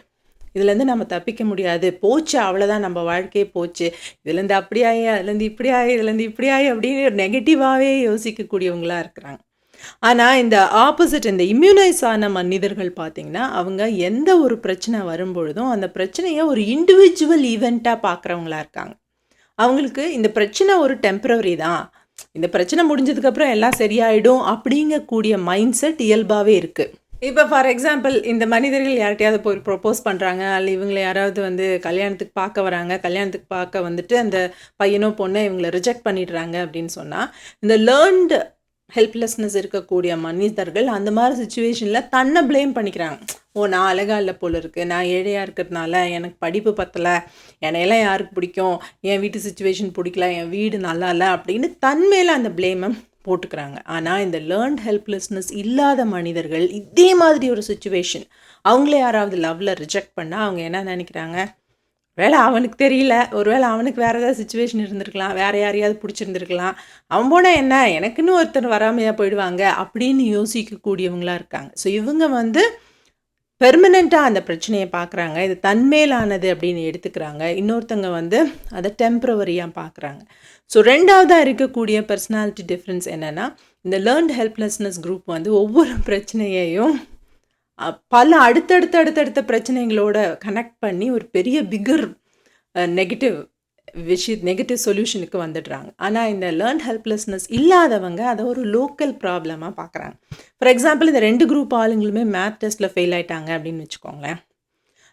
இதுலேருந்து நம்ம தப்பிக்க முடியாது, போச்சு அவ்வளோதான், நம்ம வாழ்க்கையே போச்சு, இதுலேருந்து அப்படி ஆகி அதுலேருந்து இப்படி ஆகி இதுலேருந்து இப்படி ஆகி அப்படின்னு ஒரு நெகட்டிவாகவே யோசிக்கக்கூடியவங்களாக இருக்கிறாங்க. ஆனால் இந்த ஆப்போசிட், இந்த இம்யூனைஸ் ஆன மனிதர்கள் பார்த்திங்கன்னா, அவங்க எந்த ஒரு பிரச்சனை வரும்பொழுதும் அந்த பிரச்சனையை ஒரு இண்டிவிஜுவல் ஈவெண்ட்டாக பார்க்குறவங்களா இருக்காங்க. அவங்களுக்கு இந்த பிரச்சனை ஒரு டெம்பரவரி தான், இந்த பிரச்சனை முடிஞ்சதுக்கப்புறம் எல்லாம் சரியாயிடும் அப்படிங்கக்கூடிய மைண்ட் செட் இயல்பாகவே இருக்குது. இப்போ ஃபார் எக்ஸாம்பிள், இந்த மனிதர்கள் யார்கிட்டையாவது போய் ப்ரொப்போஸ் பண்ணுறாங்க, அல்ல இவங்களை யாராவது வந்து கல்யாணத்துக்கு பார்க்க வராங்க, கல்யாணத்துக்கு பார்க்க வந்துட்டு அந்த பையனோ பொண்ணை இவங்களை ரிஜெக்ட் பண்ணிடுறாங்க அப்படின்னு சொன்னால், இந்த லேர்ன்டு ஹெல்ப்லெஸ்னஸ் இருக்கக்கூடிய மனிதர்கள் அந்த மாதிரி சுச்சுவேஷனில் தன்னை ப்ளேம் பண்ணிக்கிறாங்க. நான் அழகாக இல்லை போல இருக்குது, நான் ஏழையாக இருக்கிறதுனால, எனக்கு படிப்பு பத்தலை, என்னையெல்லாம் யாருக்கு பிடிக்கும், என் வீட்டு சுச்சுவேஷன் பிடிக்கல, என் வீடு நல்லா இல்லை அப்படின்னு தன் மேலே அந்த ப்ளேமை போட்டுக்கிறாங்க. ஆனால் இந்த லேர்ன்ட் ஹெல்ப்லெஸ்னஸ் இல்லாத மனிதர்கள் இதே மாதிரி ஒரு சுச்சுவேஷன், அவங்கள யாராவது லவ்வில் ரிஜெக்ட் பண்ணால் அவங்க என்ன நினைக்கிறாங்க, வேலை அவனுக்கு தெரியல, ஒருவேளை அவனுக்கு வேறு ஏதாவது சுச்சுவேஷன் இருந்திருக்கலாம், வேறு யாரையாவது பிடிச்சிருந்துருக்கலாம், அவன் போனால் என்ன, எனக்குன்னு ஒருத்தர் வராமையாக போயிடுவாங்க அப்படின்னு யோசிக்கக்கூடியவங்களாக இருக்காங்க. ஸோ இவங்க வந்து பெர்மனெண்ட்டாக அந்த பிரச்சனையை பார்க்குறாங்க, இது தன்மேலானது அப்படின்னு எடுத்துக்கிறாங்க. இன்னொருத்தங்க வந்து அதை டெம்ப்ரவரியாக பார்க்குறாங்க. ஸோ ரெண்டாவதாக இருக்கக்கூடிய பர்சனாலிட்டி டிஃப்ரென்ஸ் என்னென்னா, இந்த லேர்ன்ட் ஹெல்ப்லெஸ்னஸ் குரூப் வந்து ஒவ்வொரு பிரச்சனையையும் பல அடுத்தடுத்த பிரச்சனைகளோட கனெக்ட் பண்ணி ஒரு பெரிய பிகர் நெகட்டிவ் சொல்யூஷனுக்கு வந்துடுறாங்க. ஆனால் இந்த லேர்ன்ட் ஹெல்ப்லெஸ்னஸ் இல்லாதவங்க அதை ஒரு லோக்கல் ப்ராப்ளமாக பார்க்குறாங்க. ஃபார் எக்ஸாம்பிள், இந்த 2 குரூப் ஆளுங்களுமே மேத் டெஸ்ட்டில் ஃபெயில் ஆகிட்டாங்க அப்படின்னு வச்சுக்கோங்களேன்.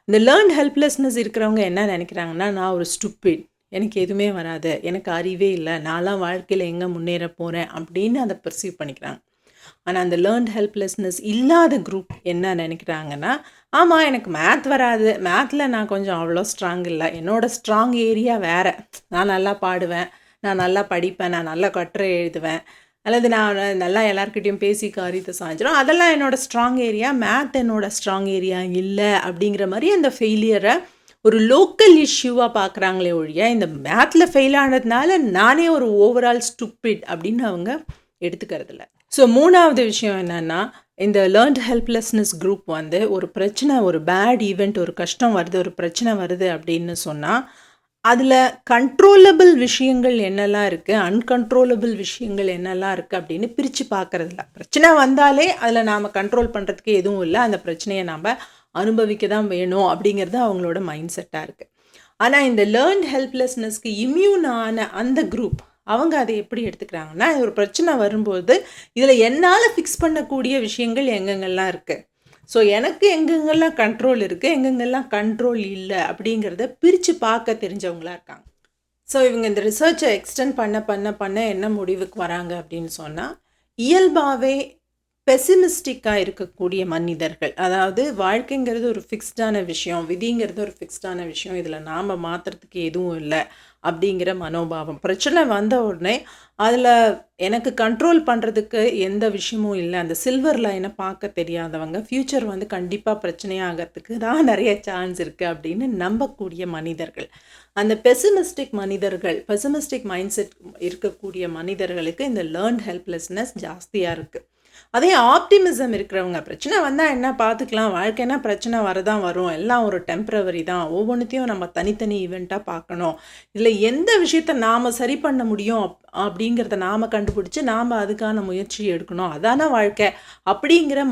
இந்த லேர்ன்ட் ஹெல்ப்லெஸ்னஸ் இருக்கிறவங்க என்ன நினைக்கிறாங்கன்னா, நான் ஒரு ஸ்டூப்பிட், எனக்கு எதுவுமே வராது, எனக்கு அறிவே இல்லை, நான்லாம் வாழ்க்கையில் எங்கே முன்னேற போகிறேன் அப்படின்னு அதை பர்சீவ் பண்ணிக்கிறாங்க. ஆனால் அந்த லேர்ன்ட் ஹெல்ப்லெஸ்னஸ் இல்லாத குரூப் என்ன நினைக்கிறாங்கன்னா, ஆமாம் எனக்கு மேத் வராது, மேத்தில் நான் கொஞ்சம் அவ்வளோ ஸ்ட்ராங் இல்லை, என்னோடய ஸ்ட்ராங் ஏரியா வேறு, நான் நல்லா பாடுவேன், நான் நல்லா படிப்பேன், நான் நல்லா கட்டுரை எழுதுவேன், அல்லது நான் நல்லா எல்லாருக்கிட்டையும் பேசி காரியத்தை சாய்ச்சிடும், அதெல்லாம் என்னோடய ஸ்ட்ராங் ஏரியா, மேத் என்னோடய ஸ்ட்ராங் ஏரியா இல்லை அப்படிங்கிற மாதிரி அந்த ஃபெயிலியரை ஒரு லோக்கல் இஷ்யூவாக பார்க்குறாங்களே ஒழிய இந்த மேத்தில் ஃபெயில் ஆனதுனால நானே ஒரு ஓவரால் ஸ்டூப்பிட் அப்படின்னு அவங்க எடுத்துக்கிறதில்ல. ஸோ 3வது விஷயம் என்னென்னா, இந்த லேர்ன்ட் ஹெல்ப்லெஸ்னஸ் குரூப் வந்து ஒரு பிரச்சனை, ஒரு பேட் ஈவெண்ட், ஒரு கஷ்டம் வருது, ஒரு பிரச்சனை வருது அப்படின்னு சொன்னால் அதில் கண்ட்ரோலபிள் விஷயங்கள் என்னெல்லாம் இருக்குது, அன்கண்ட்ரோலபிள் விஷயங்கள் என்னெல்லாம் இருக்குது அப்படின்னு பிரித்து பார்க்குறதில்ல. பிரச்சனை வந்தாலே அதில் நாம் கண்ட்ரோல் பண்ணுறதுக்கு எதுவும் இல்லை, அந்த பிரச்சனையை நாம் அனுபவிக்க தான் வேணும் அப்படிங்கிறது அவங்களோட மைண்ட் செட்டாக இருக்குது. ஆனால் இந்த லேர்ன்ட் ஹெல்ப்லெஸ்னஸ்க்கு இம்யூன் ஆன அந்த குரூப் அவங்க அதை எப்படி எடுத்துக்கிறாங்கன்னா, ஒரு பிரச்சனை வரும்போது இதில் என்னால் ஃபிக்ஸ் பண்ணக்கூடிய விஷயங்கள் எங்கெங்கெல்லாம் இருக்குது, ஸோ எனக்கு எங்கெங்கெல்லாம் கண்ட்ரோல் இருக்குது, எங்கெங்கெல்லாம் கண்ட்ரோல் இல்லை அப்படிங்கிறத பிரித்து பார்க்க தெரிஞ்சவங்களாக இருக்காங்க. ஸோ இவங்க இந்த ரிசர்ச்சை எக்ஸ்டெண்ட் பண்ண என்ன முடிவுக்கு வராங்க அப்படின்னு சொன்னால், இயல்பாகவே பெசிமிஸ்டிக்காக இருக்கக்கூடிய மனிதர்கள், அதாவது வாழ்க்கைங்கிறது ஒரு ஃபிக்ஸ்டான விஷயம், விதிங்கிறது ஒரு ஃபிக்ஸ்டான விஷயம், இதில் நாம் மாற்றுறதுக்கு எதுவும் இல்லை அப்படிங்கிற மனோபாவம். பிரச்சனை வந்த உடனே அதில் எனக்கு கண்ட்ரோல் பண்ணுறதுக்கு எந்த விஷயமும் இல்லை, அந்த சில்வர் லைனை பார்க்க தெரியாதவங்க, ஃப்யூச்சர் வந்து கண்டிப்பாக பிரச்சனையாகிறதுக்கு தான் நிறைய சான்ஸ் இருக்குது அப்படின்னு நம்பக்கூடிய மனிதர்கள். அந்த பெசிமிஸ்டிக் மைண்ட் செட் இருக்கக்கூடிய மனிதர்களுக்கு இந்த லேர்ன்ட் ஹெல்ப்லெஸ்னஸ் ஜாஸ்தியாக இருக்குது. அதே ஆப்டிமிசம் இருக்கிறவங்க, பிரச்சனை வந்தால் என்ன பார்த்துக்கலாம், வாழ்க்கைனா பிரச்சனை வரதான் வரும், எல்லாம் ஒரு டெம்ப்ரவரி தான், ஒவ்வொன்றுத்தையும் நம்ம தனித்தனி ஈவெண்ட்டாக பார்க்கணும், இதில் எந்த விஷயத்தை நாம் சரி பண்ண முடியும் அப்படிங்கிறத நாம் கண்டுபிடிச்சி நாம் அதுக்கான முயற்சி எடுக்கணும், அதான வாழ்க்கை அப்படிங்கிற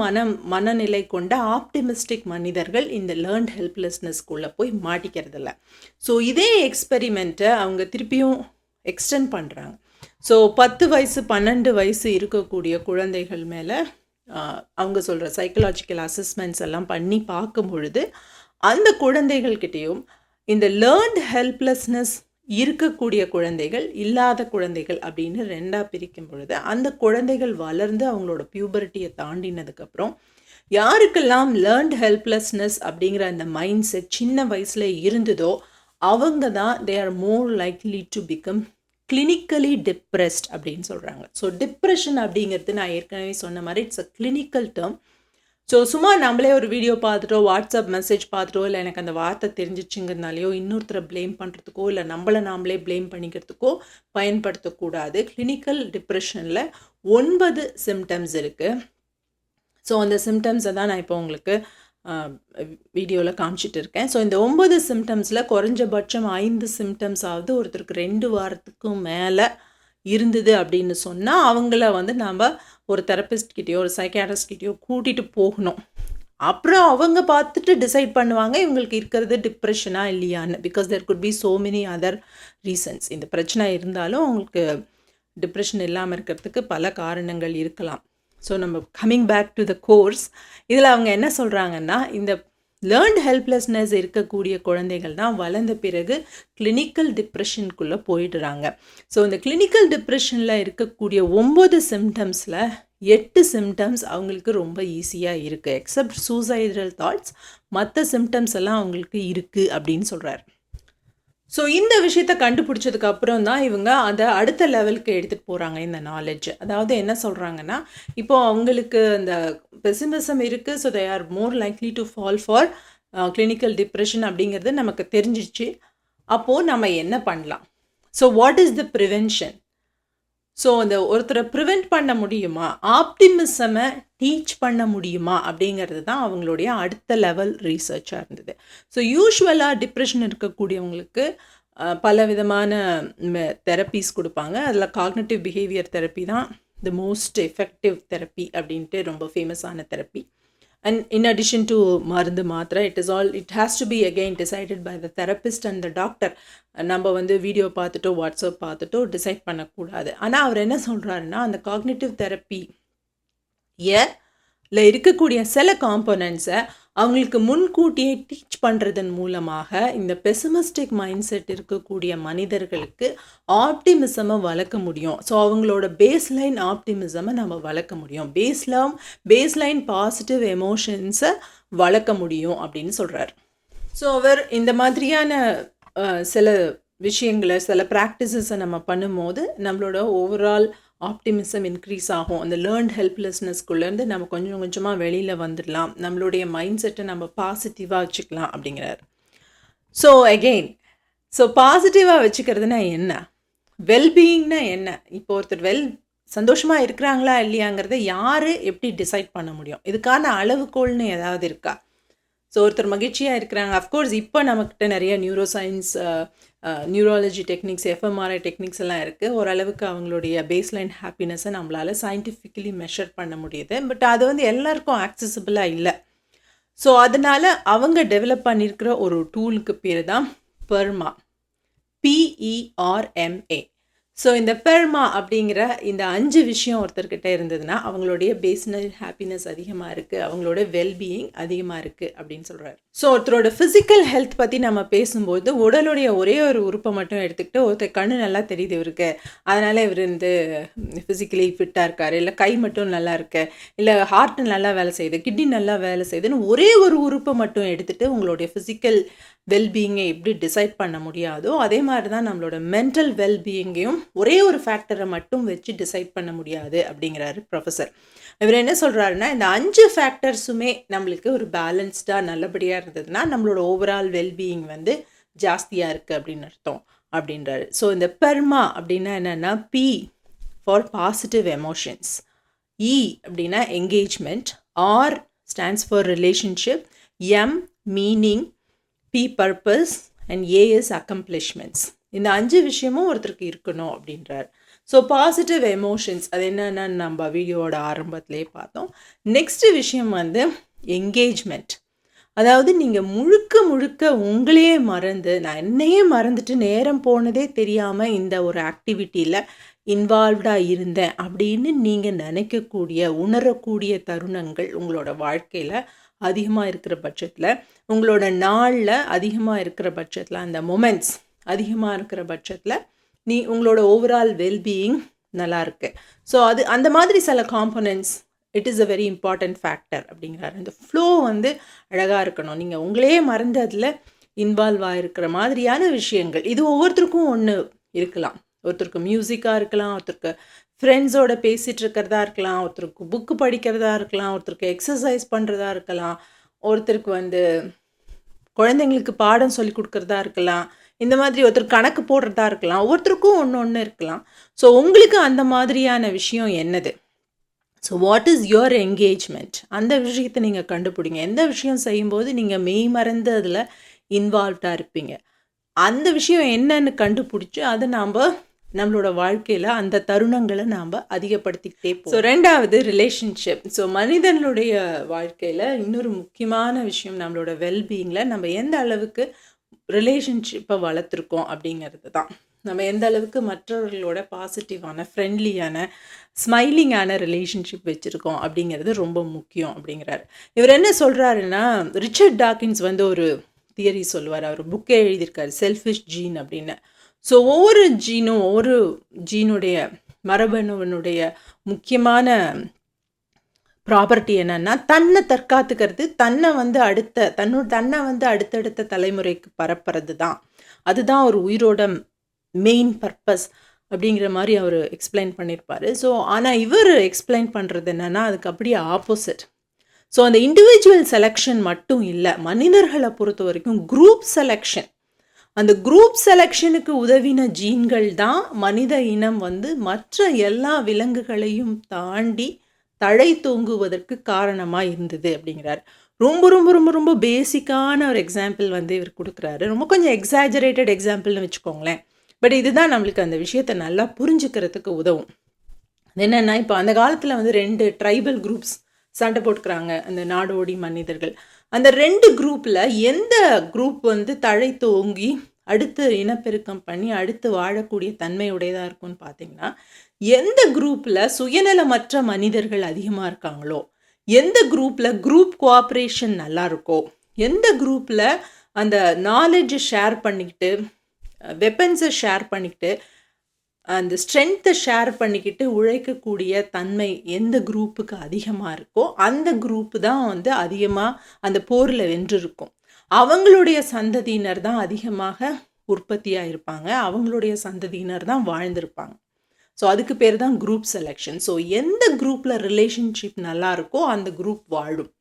மனநிலை கொண்ட ஆப்டிமிஸ்டிக் மனிதர்கள் இந்த லேர்ன்ட் ஹெல்ப்லெஸ்னஸ்க்குள்ளே போய் மாட்டிக்கிறதில்ல. ஸோ இதே எக்ஸ்பெரிமெண்ட்டை அவங்க திருப்பியும் எக்ஸ்டெண்ட் பண்ணுறாங்க. ஸோ 10 வயசு 12 வயசு இருக்கக்கூடிய குழந்தைகள் மேலே அவங்க சொல்கிற சைக்கலாஜிக்கல் அசஸ்மெண்ட்ஸ் எல்லாம் பண்ணி பார்க்கும் பொழுது அந்த குழந்தைகள்கிட்டையும் இந்த லேர்ன்ட் ஹெல்ப்லெஸ்னஸ் இருக்கக்கூடிய குழந்தைகள், இல்லாத குழந்தைகள் அப்படின்னு 2ஆக பிரிக்கும் பொழுது அந்த குழந்தைகள் வளர்ந்து அவங்களோட பியூபர்ட்டியை தாண்டினதுக்கப்புறம் யாருக்கெல்லாம் லேர்ன்ட் ஹெல்ப்லெஸ்னஸ் அப்படிங்கிற அந்த மைண்ட் செட் சின்ன வயசில் இருந்ததோ அவங்க தான் they are more likely to become clinically depressed அப்படின்னு சொல்கிறாங்க. ஸோ டிப்ரெஷன் அப்படிங்கிறது நான் ஏற்கனவே சொன்ன மாதிரி it's a clinical term. So சும்மா நம்மளே ஒரு வீடியோ பார்த்துட்டோ, வாட்ஸ்அப் மெசேஜ் பார்த்துட்டோ, இல்லை எனக்கு அந்த வார்த்தை தெரிஞ்சிச்சுங்கிறதுனாலையோ இன்னொருத்தரை ப்ளேம் பண்ணுறதுக்கோ, இல்லை நாமளே ப்ளேம் பண்ணிக்கிறதுக்கோ பயன்படுத்தக்கூடாது. கிளினிக்கல் டிப்ரெஷனில் 9 சிம்டம்ஸ் இருக்குது. ஸோ அந்த சிம்டம்ஸை தான் நான் இப்போ உங்களுக்கு வீடியோவில் காமிச்சிட்டு இருக்கேன். ஸோ இந்த 9 சிம்டம்ஸில் குறைஞ்சபட்சம் 5 சிம்டம்ஸாவது ஒருத்தருக்கு 2 வாரத்துக்கும் மேலே இருந்தது அப்படின்னு சொன்னால் அவங்கள வந்து நாம் ஒரு தெரபிஸ்ட்கிட்டையோ ஒரு சைக்காட்ரிஸ்ட்கிட்டையோ கூட்டிகிட்டு போகணும். அப்புறம் அவங்க பார்த்துட்டு டிசைட் பண்ணுவாங்க இவங்களுக்கு இருக்கிறது டிப்ரெஷனா இல்லையான்னு. Because there could be so many other reasons. இந்த பிரச்சனை இருந்தாலும் அவங்களுக்கு டிப்ரெஷன் இல்லாமல் இருக்கிறதுக்கு பல காரணங்கள் இருக்கலாம். ஸோ நம்ம coming back to the course, இதில் அவங்க என்ன சொல்கிறாங்கன்னா, இந்த லேர்ன்ட் ஹெல்ப்லெஸ்னஸ் இருக்கக்கூடிய குழந்தைகள் தான் வளர்ந்த பிறகு கிளினிக்கல் டிப்ரெஷனுக்குள்ளே போயிடுறாங்க. ஸோ இந்த கிளினிக்கல் டிப்ரெஷனில் இருக்கக்கூடிய 9 சிம்டம்ஸில் 8 சிம்டம்ஸ் அவங்களுக்கு ரொம்ப ஈஸியாக இருக்குது. எக்ஸப்ட் சூசைடல் தாட்ஸ், மற்ற சிம்டம்ஸ் எல்லாம் அவங்களுக்கு இருக்குது அப்படின்னு சொல்கிறார். ஸோ இந்த விஷயத்தை கண்டுபிடிச்சதுக்கு அப்புறம் தான் இவங்க அதை அடுத்த லெவலுக்கு எடுத்துகிட்டு போகிறாங்க இந்த நாலேஜ். அதாவது என்ன சொல்கிறாங்கன்னா, இப்போது அவங்களுக்கு அந்த பெசிமிசம் இருக்குது, so they are more likely to fall for clinical depression அப்படிங்கிறது நமக்கு தெரிஞ்சிச்சு. அப்போது நம்ம என்ன பண்ணலாம்? So what is the prevention? So அந்த ஒருத்தரை ப்ரிவெண்ட் பண்ண முடியுமா, ஆப்டிமிசமை டீச் பண்ண முடியுமா அப்படிங்கிறது தான் அவங்களுடைய அடுத்த லெவல் ரீசர்ச்சாக இருந்தது. ஸோ யூஸ்வலாக டிப்ரெஷன் இருக்கக்கூடியவங்களுக்கு பல விதமான தெரப்பீஸ் கொடுப்பாங்க. அதில் காக்னிட்டிவ் பிஹேவியர் தெரப்பி தான் த மோஸ்ட் எஃபெக்டிவ் தெரப்பி அப்படின்ட்டு ரொம்ப ஃபேமஸான therapy. And in addition to மருந்து மாத்திரை, it has to be again decided by the therapist and the doctor. நம்ம வந்து வீடியோ பார்த்துட்டோ வாட்ஸ்அப் பார்த்துட்டோ டிசைட் பண்ணக்கூடாது. ஆனால் அவர் என்ன சொல்கிறாருன்னா, அந்த காக்னிட்டிவ் தெரப்பி இருக்கக்கூடிய சில காம்போனன்ட்ஸை அவங்களுக்கு முன்கூட்டியே டீச் பண்ணுறதன் மூலமாக இந்த பெசிமிஸ்டிக் மைண்ட் செட் இருக்கக்கூடிய மனிதர்களுக்கு ஆப்டிமிசமை வளர்க்க முடியும். ஸோ அவங்களோட பேஸ்லைன் ஆப்டிமிசமை நம்ம வளர்க்க முடியும், பேஸ்லைன் பாசிட்டிவ் எமோஷன்ஸை வளர்க்க முடியும் அப்படின்னு சொல்கிறார். ஸோ அவர் இந்த மாதிரியான சில விஷயங்களை, சில ப்ராக்டிசஸை நம்ம பண்ணும்போது நம்மளோட ஓவரால் ஆப்டிமிசம் இன்க்ரீஸ் ஆகும். அந்த லேர்ன்ட் ஹெல்ப்லெஸ்னஸ்குள்ளேருந்து நம்ம கொஞ்சம் கொஞ்சமாக வெளியில் வந்துடலாம், நம்மளுடைய மைண்ட் செட்டை நம்ம பாசிட்டிவாக வச்சுக்கலாம் அப்படிங்கிறார். ஸோ அகெயின், ஸோ பாசிட்டிவாக வச்சுக்கிறதுனா என்ன, வெல்பீயிங்னா என்ன? இப்போ ஒருத்தர் சந்தோஷமாக இருக்கிறாங்களா இல்லையாங்கிறத யார் எப்படி டிசைட் பண்ண முடியும்? இதுக்கான அளவுகோல்னு ஏதாவது இருக்கா? ஸோ ஒருத்தர் மகிழ்ச்சியாக இருக்கிறாங்க. அஃப்கோர்ஸ் இப்போ நம்மக்கிட்ட நிறைய neuroscience, neurology techniques, fMRI techniques எல்லாம் இருக்குது. ஓரளவுக்கு அவங்களுடைய பேஸ்லைன் ஹாப்பினஸை நம்மளால் சயின்டிஃபிக்கலி மெஷர் பண்ண முடியுது. பட் அது வந்து எல்லாருக்கும் ஆக்சசிபிளாக இல்லை. ஸோ அதனால் அவங்க டெவலப் பண்ணியிருக்கிற ஒரு டூலுக்கு பேர் தான் பெர்மா, PERMA. ஸோ இந்த பெர்மா அப்படிங்கிற இந்த 5 விஷயம் ஒருத்தர்கிட்ட இருந்ததுன்னா அவங்களுடைய பேஸ்னல் ஹாப்பினஸ் அதிகமாக இருக்குது, அவங்களோட வெல்பீயிங் அதிகமாக இருக்குது அப்படின்னு சொல்கிறார். ஸோ ஒருத்தரோட ஃபிசிக்கல் ஹெல்த் பற்றி நம்ம பேசும்போது உடலுடைய ஒரே ஒரு உறுப்பை மட்டும் எடுத்துக்கிட்டு ஒருத்தர் கண்ணு நல்லா தெரியுது இவருக்கு, அதனால் இவர் வந்து ஃபிசிக்கலி ஃபிட்டாக இருக்கார், இல்லை கை மட்டும் நல்லா இருக்கு, இல்லை ஹார்ட் நல்லா வேலை செய்யுது, கிட்னி நல்லா வேலை செய்யுதுன்னு ஒரே ஒரு உறுப்பை மட்டும் எடுத்துகிட்டு உங்களுடைய ஃபிசிக்கல் வெல்பீயிங்கை எப்படி டிசைட் பண்ண முடியாதோ அதே மாதிரி தான் நம்மளோட மென்டல் வெல்பீயிங்கையும் ஒரே ஒரு ஃபேக்டரை மட்டும் வச்சு டிசைட் பண்ண முடியாது அப்படிங்கிறாரு ப்ரொஃபஸர். இவர் என்ன சொல்கிறாருன்னா, இந்த 5 ஃபேக்டர்ஸுமே நம்மளுக்கு ஒரு பேலன்ஸ்டாக நல்லபடியாக இருந்ததுன்னா நம்மளோட ஓவரால் வெல்பீயிங் வந்து ஜாஸ்தியாக இருக்குது அப்படின்னு அர்த்தம் அப்படின்றாரு. ஸோ இந்த பெர்மா அப்படின்னா என்னென்னா, P for positive emotions, E அப்படின்னா engagement, R stands for relationship, M meaning, P purpose and A is accomplishments. இந்த 5 விஷயமும் ஒருத்தருக்கு இருக்கணும் அப்படின்றார். ஸோ பாசிட்டிவ் எமோஷன்ஸ் அது என்னென்னு நம்ம வீடியோவோட ஆரம்பத்திலே பார்த்தோம். நெக்ஸ்ட் விஷயம் வந்து என்கேஜ்மெண்ட். அதாவது நீங்கள் முழுக்க உங்களையே மறந்து, நான் என்னையே மறந்துட்டு நேரம் போனதே தெரியாமல் இந்த ஒரு ஆக்டிவிட்டியில் இன்வால்வ்டாக இருந்தேன் அப்படின்னு நீங்கள் நினைக்கக்கூடிய, உணரக்கூடிய தருணங்கள் உங்களோட வாழ்க்கையில் அதிகமாக இருக்கிற பட்சத்தில், உங்களோட நாளில் அதிகமாக இருக்கிற பட்சத்தில், அந்த மொமெண்ட்ஸ் அதிகமாக இருக்கிற பட்சத்தில் உங்களோட ஓவரால் வெல்பீயிங் நல்லா இருக்கு. ஸோ அந்த மாதிரி சில components it is a very important factor அப்படிங்கிறாரு. இந்த ஃப்ளோ வந்து அழகாக இருக்கணும், நீங்கள் உங்களையே மறந்து அதில் இன்வால்வ் ஆகிருக்கிற மாதிரியான விஷயங்கள். இது ஒவ்வொருத்தருக்கும் ஒன்று இருக்கலாம். ஒருத்தருக்கு மியூசிக்காக இருக்கலாம், ஒருத்தருக்கு ஃப்ரெண்ட்ஸோட பேசிகிட்டு இருக்கிறதா இருக்கலாம், ஒருத்தருக்கு புக்கு படிக்கிறதா இருக்கலாம், ஒருத்தருக்கு எக்ஸசைஸ் பண்ணுறதா இருக்கலாம், ஒருத்தருக்கு வந்து குழந்தைங்களுக்கு பாடம் சொல்லி கொடுக்குறதா இருக்கலாம், இந்த மாதிரி ஒருத்தர் கணக்கு போடுறதா இருக்கலாம். ஒவ்வொருத்தருக்கும் ஒன்று இருக்கலாம். ஸோ உங்களுக்கு அந்த மாதிரியான விஷயம் என்னது? So what is your engagement? அந்த விஷயத்தை நீங்கள் கண்டுபிடிங்க. எந்த விஷயம் செய்யும்போது நீங்கள் மெய் மறந்து அதில் இன்வால்வ்டாக இருப்பீங்க, அந்த விஷயம் என்னன்னு கண்டுபிடிச்சி அதை நம்மளோட வாழ்க்கையில் அந்த தருணங்களை நாம் அதிகப்படுத்திக்கிட்டே போகிறோம். ஸோ 2வது ரிலேஷன்ஷிப். ஸோ மனிதனுடைய வாழ்க்கையில் இன்னொரு முக்கியமான விஷயம், நம்மளோட வெல்பீயிங்கில் நம்ம எந்த அளவுக்கு ரிலேஷன்ஷிப்பை வளர்த்துருக்கோம் அப்படிங்கிறது தான். நம்ம எந்த அளவுக்கு மற்றவர்களோட பாசிட்டிவான, ஃப்ரெண்ட்லியான, ஸ்மைலிங்கான ரிலேஷன்ஷிப் வச்சுருக்கோம் அப்படிங்கிறது ரொம்ப முக்கியம் அப்படிங்கிறார். இவர் என்ன சொல்கிறாருன்னா, ரிச்சர்ட் டாக்கின்ஸ் வந்து ஒரு தியரி சொல்லுவார். அவர் புக்கே எழுதியிருக்காரு, செல்ஃபிஷ் ஜீன் அப்படின்னு. ஸோ ஒவ்வொரு ஜீனுடைய மரபணுவனுடைய முக்கியமான ப்ராப்பர்ட்டி என்னன்னா, தன்னை தற்காத்துக்கிறது, தன்னை வந்து அடுத்தடுத்த தலைமுறைக்கு பரப்புறது தான். அதுதான் ஒரு உயிரோட மெயின் பர்பஸ் அப்படிங்கிற மாதிரி அவர் எக்ஸ்பிளைன் பண்ணியிருப்பார். ஸோ ஆனால் இவர் எக்ஸ்பிளைன் பண்ணுறது என்னென்னா, அதுக்கு அப்படியே ஆப்போசிட். ஸோ அந்த இண்டிவிஜுவல் செலெக்ஷன் மட்டும் இல்லை, மனிதர்களை பொறுத்த வரைக்கும் குரூப் செலெக்ஷன். அந்த குரூப் செலெக்ஷனுக்கு உதவின ஜீன்கள் தான் மனித இனம் வந்து மற்ற எல்லா விலங்குகளையும் தாண்டி தழை தூங்குவதற்கு காரணமாக இருந்தது அப்படிங்கிறார். ரொம்ப ரொம்ப ரொம்ப ரொம்ப பேசிக்கான ஒரு எக்ஸாம்பிள் வந்து இவர் கொடுக்குறாரு. ரொம்ப கொஞ்சம் எக்ஸாஜரேட்டட் எக்ஸாம்பிள்னு வச்சுக்கோங்களேன். பட் இதுதான் நம்மளுக்கு அந்த விஷயத்தை நல்லா புரிஞ்சுக்கிறதுக்கு உதவும். அது என்னென்னா, இப்போ அந்த காலத்தில் வந்து 2 ட்ரைபல் குரூப்ஸ் சண்டை போட்டுக்கிறாங்க, அந்த நாடோடி மனிதர்கள். அந்த 2 குரூப்பில் எந்த குரூப் வந்து தழை தோங்கி அடுத்து இனப்பெருக்கம் பண்ணி அடுத்து வாழக்கூடிய தன்மையுடையதாக இருக்கும்னு பார்த்தீங்கன்னா, எந்த குரூப்பில் சுயநலமற்ற மனிதர்கள் அதிகமாக இருக்காங்களோ, எந்த குரூப்பில் குரூப் கோஆப்ரேஷன் நல்லா இருக்கோ, எந்த குரூப்பில் அந்த நாலேஜை ஷேர் பண்ணிக்கிட்டு, வெப்பன்ஸை ஷேர் பண்ணிக்கிட்டு, அந்த ஸ்ட்ரென்த்தை ஷேர் பண்ணிக்கிட்டு உழைக்கக்கூடிய தன்மை எந்த குரூப்புக்கு அதிகமாக இருக்கோ அந்த குரூப்பு தான் வந்து அதிகமாக அந்த போரில் வென்றிருக்கும். அவங்களுடைய சந்ததியினர் தான் அதிகமாக உற்பத்தியாக இருப்பாங்க, அவங்களுடைய சந்ததியினர் தான் வாழ்ந்திருப்பாங்க. ஸோ அதுக்கு பேர் தான் குரூப் செலெக்ஷன். ஸோ எந்த குரூப்பில் ரிலேஷன்ஷிப் நல்லா இருக்கோ அந்த குரூப் வாழும்.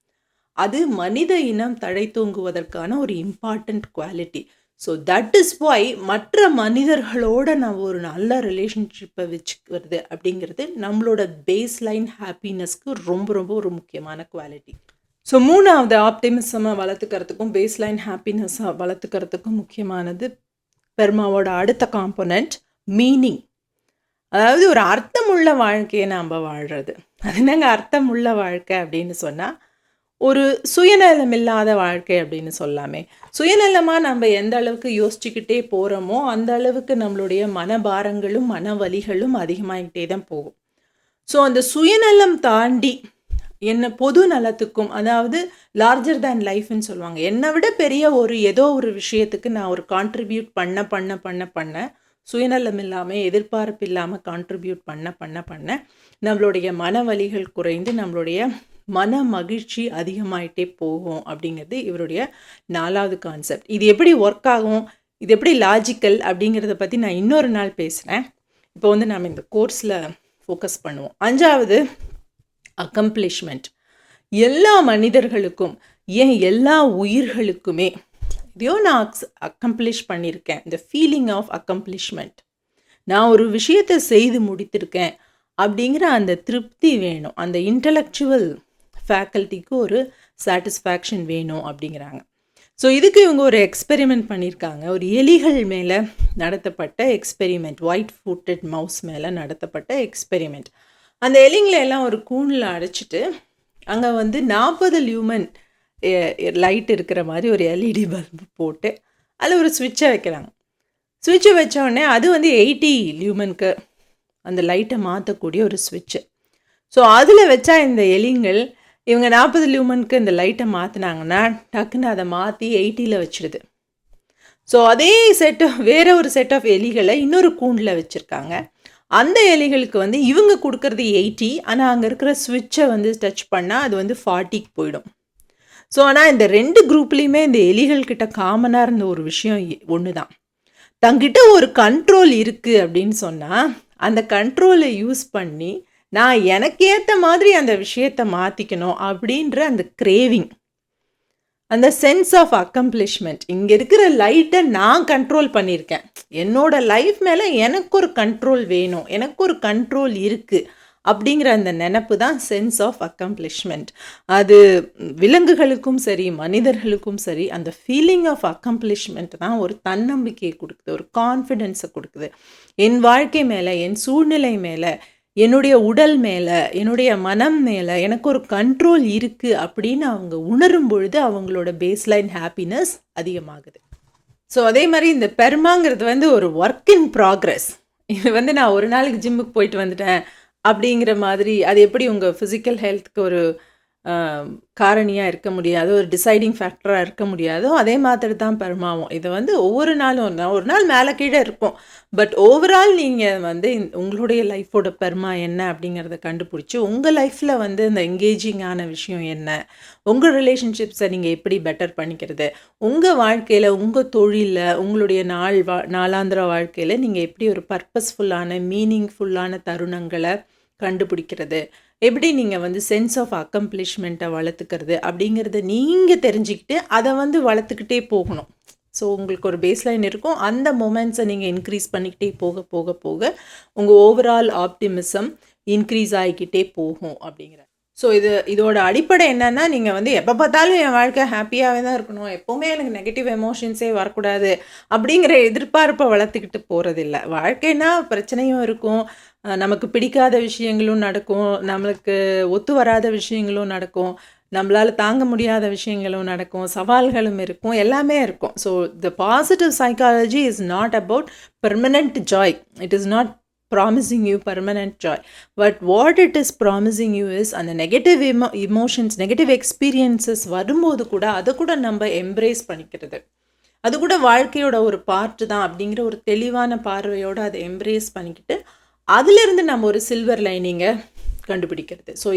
அது மனித இனம் தழைத்தோங்குவதற்கான ஒரு important quality. So that is why மற்ற மனிதர்களோட நம்ம ஒரு நல்ல ரிலேஷன்ஷிப்பை வச்சுக்கிறது அப்படிங்கிறது நம்மளோட பேஸ்லைன் ஹாப்பினஸ்க்கு ரொம்ப ரொம்ப ஒரு முக்கியமான குவாலிட்டி. ஸோ 3வது ஆப்டிமிசமை வளர்த்துக்கிறதுக்கும் பேஸ்லைன் ஹாப்பினஸை வளர்த்துக்கிறதுக்கும் முக்கியமானது பெர்மாவோட அடுத்த காம்போனண்ட் மீனிங். அதாவது ஒரு அர்த்தமுள்ள வாழ்க்கையை நாம் வாழ்கிறது. அது என்னங்க அர்த்தமுள்ள வாழ்க்கை அப்படின்னு சொன்னால், ஒரு சுயநலம் இல்லாத வாழ்க்கை அப்படின்னு சொல்லாமே. சுயநலமாக நம்ம எந்த அளவுக்கு யோசிச்சுக்கிட்டே போகிறோமோ அந்த அளவுக்கு நம்மளுடைய மனபாரங்களும் மன வலிகளும் அதிகமாகிட்டே தான் போகும். ஸோ அந்த சுயநலம் தாண்டி என்ன பொது நலத்துக்கும், அதாவது லார்ஜர் தேன் லைஃப்னு சொல்லுவாங்க, என்னை விட பெரிய ஒரு ஏதோ ஒரு விஷயத்துக்கு நான் ஒரு கான்ட்ரிபியூட் பண்ண சுயநலம் இல்லாமல் எதிர்பார்ப்பு இல்லாமல் கான்ட்ரிபியூட் பண்ண நம்மளுடைய மன வலிகள் குறைந்து நம்மளுடைய மன மகிழ்ச்சி அதிகமாயிட்டே போகும் அப்படிங்கிறது இவருடைய 4வது கான்செப்ட். இது எப்படி ஒர்க் ஆகும், இது எப்படி லாஜிக்கல் அப்படிங்கிறத பற்றி நான் இன்னொரு நாள் பேசுகிறேன். இப்போ வந்து நாம் இந்த கோர்ஸில் ஃபோக்கஸ் பண்ணுவோம். 5வது அக்கம்ப்ளிஷ்மெண்ட். எல்லா மனிதர்களுக்கும், ஏன் எல்லா உயிர்களுக்குமே இதையோ நான் அக்கம்ப்ளிஷ் பண்ணியிருக்கேன், இந்த ஃபீலிங் ஆஃப் அக்கம்ப்ளிஷ்மெண்ட், நான் ஒரு விஷயத்தை செய்து முடித்திருக்கேன் அப்படிங்கிற அந்த திருப்தி வேணும். அந்த இன்டலெக்சுவல் ஃபேக்கல்ட்டிக்கு ஒரு சாட்டிஸ்ஃபேக்ஷன் வேணும் அப்படிங்கிறாங்க. ஸோ இதுக்கு இவங்க ஒரு எக்ஸ்பெரிமெண்ட் பண்ணியிருக்காங்க. ஒரு எலிகள் மேலே நடத்தப்பட்ட எக்ஸ்பெரிமெண்ட், ஒயிட் ஃபுட்டட் மவுஸ் மேலே நடத்தப்பட்ட எக்ஸ்பெரிமெண்ட். அந்த எலிங்களெல்லாம் ஒரு கூண்டில் அடைச்சிட்டு அங்கே வந்து 40 லியூமன் லைட் இருக்கிற மாதிரி ஒரு எல்இடி பல்பு போட்டு அதில் ஒரு ஸ்விட்சை வைக்கிறாங்க. ஸ்விட்சை வச்சோடனே அது வந்து 80 லியூமனுக்கு அந்த லைட்டை மாற்றக்கூடிய ஒரு ஸ்விட்சு. ஸோ அதில் வச்சா இந்த எலிங்கள் இவங்க 40 லியூமனுக்கு இந்த லைட்டை மாற்றினாங்கன்னா டக்குன்னு அதை மாற்றி 80ல் வச்சிடுது. ஸோ அதே வேறு ஒரு செட் ஆஃப் எலிகளை இன்னொரு கூண்டில் வச்சுருக்காங்க. அந்த எலிகளுக்கு வந்து இவங்க கொடுக்கறது 80, ஆனால் அங்கே இருக்கிற ஸ்விட்சை வந்து டச் பண்ணால் அது வந்து 40க்கு போயிடும். ஸோ ஆனால் இந்த 2 குரூப்லேயுமே இந்த எலிகள்கிட்ட காமனாக இருந்த ஒரு விஷயம் ஒன்று தான், தங்கிட்ட ஒரு கண்ட்ரோல் இருக்குது அப்படின்னு சொன்னால் அந்த கண்ட்ரோலை யூஸ் பண்ணி நான் எனக்கு ஏற்ற மாதிரி அந்த விஷயத்தை மாற்றிக்கணும் அப்படின்ற அந்த கிரேவிங், அந்த சென்ஸ் ஆஃப் அக்கம்ப்ளிஷ்மெண்ட். இங்கே இருக்கிற லைட்டை நான் கண்ட்ரோல் பண்ணியிருக்கேன், என்னோட லைஃப் மேலே எனக்கு ஒரு கண்ட்ரோல் வேணும், எனக்கு ஒரு கண்ட்ரோல் இருக்குது அப்படிங்கிற அந்த நினப்பு தான் சென்ஸ் ஆஃப் அக்கம்ப்ளிஷ்மெண்ட். அது விலங்குகளுக்கும் சரி மனிதர்களுக்கும் சரி அந்த ஃபீலிங் ஆஃப் அக்கம்ப்ளிஷ்மெண்ட் தான் ஒரு தன்னம்பிக்கையை கொடுக்குது, ஒரு கான்ஃபிடென்ஸை கொடுக்குது. என் வாழ்க்கை மேலே, என் சூழ்நிலை மேலே, என்னுடைய உடல் மேலே, என்னுடைய மனம் மேலே எனக்கு ஒரு கண்ட்ரோல் இருக்குது அப்படின்னு அவங்க உணரும் பொழுது அவங்களோட பேஸ்லைன் ஹாப்பினஸ் அதிகமாகுது. ஸோ அதே மாதிரி இந்த பெர்மாங்கிறது வந்து ஒரு ஒர்க் இன் ப்ராக்ரஸ். இது வந்து நான் ஒரு நாளைக்கு ஜிம்முக்கு போயிட்டு வந்துட்டேன் அப்படிங்கிற மாதிரி அது எப்படி உங்கள் ஃபிசிக்கல் ஹெல்த்துக்கு ஒரு காரணியாக இருக்க முடியாதோ, ஒரு டிசைடிங் ஃபேக்டராக இருக்க முடியாதோ, அதே மாதிரி தான் பெர்மாவும். இதை வந்து ஒவ்வொரு நாளும் ஒரு நாள் மேலே கீழே இருக்கும், பட் ஓவரால் நீங்கள் வந்து உங்களுடைய லைஃபோட பெர்மா என்ன அப்படிங்கிறத கண்டுபிடிச்சி உங்கள் லைஃப்பில் வந்து இந்த என்கேஜிங்கான விஷயம் என்ன, உங்கள் ரிலேஷன்ஷிப்ஸை நீங்கள் எப்படி பெட்டர் பண்ணிக்கிறது, உங்கள் வாழ்க்கையில், உங்கள் தொழிலில், உங்களுடைய நாளாந்திர வாழ்க்கையில் நீங்கள் எப்படி ஒரு பர்பஸ்ஃபுல்லான மீனிங்ஃபுல்லான தருணங்களை கண்டுபிடிக்கிறது, எப்படி நீங்கள் வந்து சென்ஸ் ஆஃப் அக்கம்ப்ளிஷ்மெண்ட்டை வளர்த்துக்கிறது அப்படிங்கிறத நீங்கள் தெரிஞ்சுக்கிட்டு அதை வந்து வளர்த்துக்கிட்டே போகணும். ஸோ உங்களுக்கு ஒரு பேஸ்லைன் இருக்கும், அந்த மொமெண்ட்ஸை நீங்கள் இன்க்ரீஸ் பண்ணிக்கிட்டே போக போக போக உங்கள் ஓவரால் ஆப்டிமிசம் இன்க்ரீஸ் ஆகிக்கிட்டே போகும் அப்படிங்கிற. ஸோ இதோட அடிப்படை என்னென்னா, நீங்கள் வந்து எப்போ பார்த்தாலும் என் வாழ்க்கை ஹாப்பியாகவே தான் இருக்கணும், எப்போவுமே எனக்கு நெகட்டிவ் எமோஷன்ஸே வரக்கூடாது அப்படிங்கிற எதிர்பார்ப்பை வளர்த்துக்கிட்டு போகிறதில்ல. வாழ்க்கைனா பிரச்சனையும் இருக்கும், நமக்கு பிடிக்காத விஷயங்களும் நடக்கும், நம்மளுக்கு ஒத்து வராத விஷயங்களும் நடக்கும், நம்மளால் தாங்க முடியாத விஷயங்களும் நடக்கும், சவால்களும் இருக்கும், எல்லாமே இருக்கும். So the positive psychology is not about permanent Joy, it is not promising you permanent joy, but what it is promising you is அந்த நெகட்டிவ் emotions, நெகட்டிவ் எக்ஸ்பீரியன்சஸ் வரும்போது கூட அதை கூட நம்ம எம்ப்ரேஸ் பண்ணிக்கிறது, அது கூட வாழ்க்கையோட ஒரு பார்ட்டு தான் அப்படிங்கிற ஒரு தெளிவான பார்வையோடு அதை எம்ப்ரேஸ் பண்ணிக்கிட்டு அதிலிருந்து நம்ம ஒரு சில்வர் லைனிங்கை கண்டுபிடிக்கிறது. ஸோ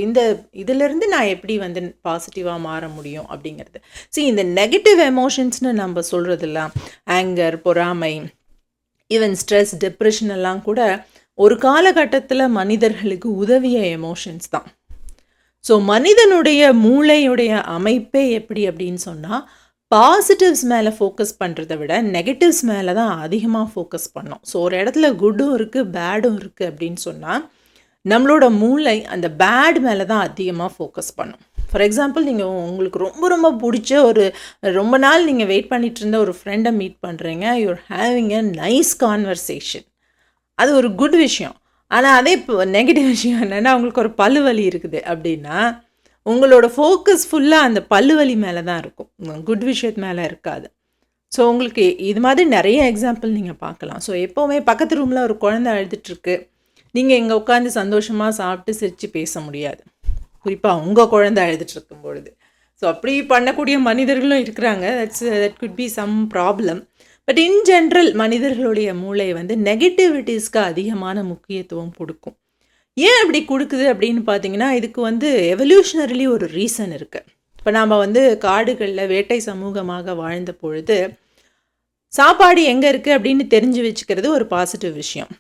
இதிலிருந்து நான் எப்படி வந்து பாசிட்டிவாக மாற முடியும் அப்படிங்கிறது. இந்த நெகட்டிவ் எமோஷன்ஸ்னு நம்ம சொல்கிறதெல்லாம் ஆங்கர், பொறாமை, ஈவன் ஸ்ட்ரெஸ், டிப்ரெஷன் எல்லாம் கூட ஒரு காலகட்டத்தில் மனிதர்களுக்கு உதவிய எமோஷன்ஸ் தான். ஸோ மனிதனுடைய மூளையுடைய அமைப்பே எப்படி அப்படின்னு சொன்னால், பாசிட்டிவ்ஸ் மேலே ஃபோக்கஸ் பண்ணுறத விட நெகட்டிவ்ஸ் மேலே தான் அதிகமாக ஃபோக்கஸ் பண்ணோம். ஸோ ஒரு இடத்துல குட்டும் இருக்குது பேடும் இருக்குது அப்படின்னு சொன்னால், நம்மளோட மூளை அந்த பேட் மேலே தான் அதிகமாக ஃபோக்கஸ் பண்ணும். ஃபார் எக்ஸாம்பிள், நீங்கள் உங்களுக்கு ரொம்ப ரொம்ப பிடிச்ச ரொம்ப நாள் நீங்கள் வெயிட் பண்ணிட்டு இருந்த ஒரு ஃப்ரெண்டை மீட் பண்ணுறீங்க. You're having a nice conversation. அது ஒரு குட் விஷயம். ஆனால் அதே இப்போ நெகட்டிவ் விஷயம் என்னென்னா, உங்களுக்கு ஒரு பல்லு வலி இருக்குது அப்படின்னா, உங்களோட ஃபோக்கஸ் ஃபுல்லாக அந்த பல்லு வலி மேலே தான் இருக்கும், குட் விஷயத்து மேலே இருக்காது. ஸோ உங்களுக்கு இது மாதிரி நிறைய எக்ஸாம்பிள் நீங்கள் பார்க்கலாம். ஸோ எப்போவுமே பக்கத்து ரூமில் ஒரு குழந்தை அழுதுட்டுருக்கு, நீங்கள் இங்கே உட்காந்து சந்தோஷமாக சாப்பிட்டு சிரித்து பேச முடியாது, குறிப்பாக உங்கள் குழந்தை அழுதுட்டு இருக்கும் பொழுது. ஸோ அப்படி பண்ணக்கூடிய மனிதர்களும் இருக்கிறாங்க. That could be some problem. But in general மனிதர்களுடைய மூளை வந்து நெகட்டிவிட்டிஸ்க்கு அதிகமான முக்கியத்துவம் கொடுக்கும். ஏன் அப்படி கொடுக்குது அப்படின்னு பார்த்தீங்கன்னா, இதுக்கு வந்து எவல்யூஷனரிலி ஒரு ரீசன் இருக்குது. இப்போ நாம் வந்து காடுகளில் வேட்டை சமூகமாக வாழ்ந்த பொழுது சாப்பாடு எங்கே இருக்குது அப்படின்னு தெரிஞ்சு வச்சுக்கிறது ஒரு பாசிட்டிவ் விஷயம்.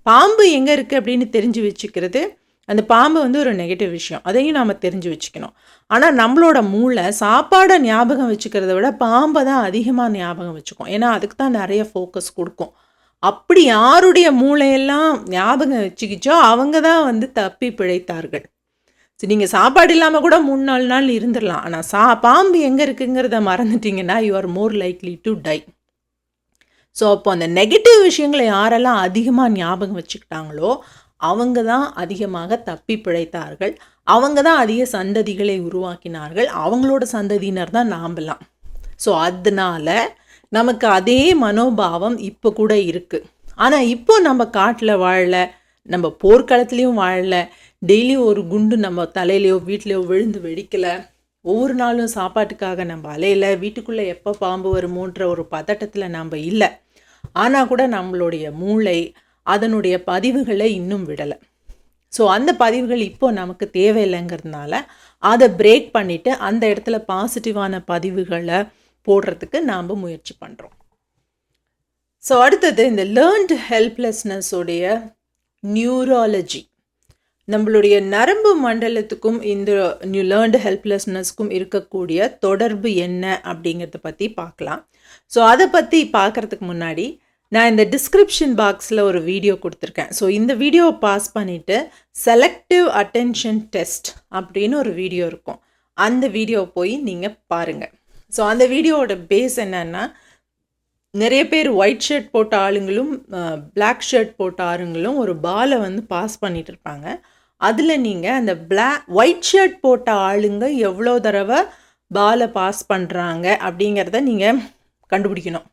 பாம்பு எங்கே இருக்குது அப்படின்னு தெரிஞ்சு வச்சுக்கிறது, அந்த பாம்பு வந்து ஒரு நெகட்டிவ் விஷயம். அதையும் நாம் தெரிஞ்சு வச்சுக்கணும். ஆனால் நம்மளோட மூளை சாப்பாடை ஞாபகம் வச்சுக்கிறத விட பாம்பை தான் அதிகமாக ஞாபகம் வச்சுக்கும். ஏன்னா அதுக்கு தான் நிறைய ஃபோக்கஸ் கொடுக்கும். அப்படி யாருடைய மூளையெல்லாம் ஞாபகம் வச்சுக்கிச்சோ அவங்க தான் வந்து தப்பி பிழைத்தார்கள். சரி, நீங்கள் சாப்பாடு இல்லாமல் கூட 3-4 நாள் இருந்துடலாம். ஆனால் பாம்பு எங்கே இருக்குங்கிறத மறந்துட்டிங்கன்னா you are more likely to die. So அப்போ அந்த நெகட்டிவ் விஷயங்களை யாரெல்லாம் அதிகமாக ஞாபகம் வச்சுக்கிட்டாங்களோ அவங்க தான் அதிகமாக தப்பி பிழைத்தார்கள். அவங்க தான் அதிக சந்ததிகளை உருவாக்கினார்கள். அவங்களோட சந்ததியினர் தான் நாம்பலாம். ஸோ அதனால நமக்கு அதே மனோபாவம் இப்போ கூட இருக்குது. ஆனால் இப்போ நம்ம காட்டில் வாழல, நம்ம போர்க்களத்துலேயும் வாழல, டெய்லியும் ஒரு குண்டு நம்ம தலையிலையோ வீட்லேயோ விழுந்து வெடிக்கலை, ஒவ்வொரு நாளும் சாப்பாட்டுக்காக நம்ம அலையில, வீட்டுக்குள்ளே எப்போ பாம்பு வருமோன்ற ஒரு பதட்டத்தில் நம்ம இல்லை. ஆனால் கூட நம்மளுடைய மூளை அதனுடைய பதிவுகளை இன்னும் விடலை. ஸோ அந்த பதிவுகள் இப்போ நமக்கு தேவையில்லைங்கிறதுனால அதை பிரேக் பண்ணிவிட்டு அந்த இடத்துல பாசிட்டிவான பதிவுகளை போடுறதுக்கு நாம் முயற்சி பண்ணுறோம். ஸோ அடுத்தது இந்த லேர்ன்டு ஹெல்ப்லெஸ்னஸோடைய நியூராலஜி. நம்மளுடைய நரம்பு மண்டலத்துக்கும் இந்த லேர்ன்டு ஹெல்ப்லெஸ்னஸ்க்கும் இருக்கக்கூடிய தொடர்பு என்ன அப்படிங்கிறத பற்றி பார்க்கலாம். ஸோ அதை பற்றி பார்க்குறதுக்கு முன்னாடி நான் இந்த டிஸ்கிரிப்ஷன் பாக்ஸில் ஒரு வீடியோ கொடுத்துருக்கேன். ஸோ இந்த வீடியோவை பாஸ் பண்ணிவிட்டு செலக்டிவ் அட்டென்ஷன் டெஸ்ட் அப்படின்னு ஒரு வீடியோ இருக்கும். அந்த வீடியோவை போய் நீங்கள் பாருங்கள். ஸோ அந்த வீடியோவோட பேஸ் என்னன்னா, நிறைய பேர் ஒயிட் ஷர்ட் போட்ட ஆளுங்களும் பிளாக் ஷர்ட் போட்ட ஆளுங்களும் ஒரு பாலை வந்து பாஸ் பண்ணிட்டு இருப்பாங்க. அதில் நீங்கள் அந்த ஒயிட் ஷர்ட் போட்ட ஆளுங்க எவ்வளோ தடவை பாலை பாஸ் பண்ணுறாங்க அப்படிங்கிறத நீங்கள் கண்டுபிடிக்கணும்.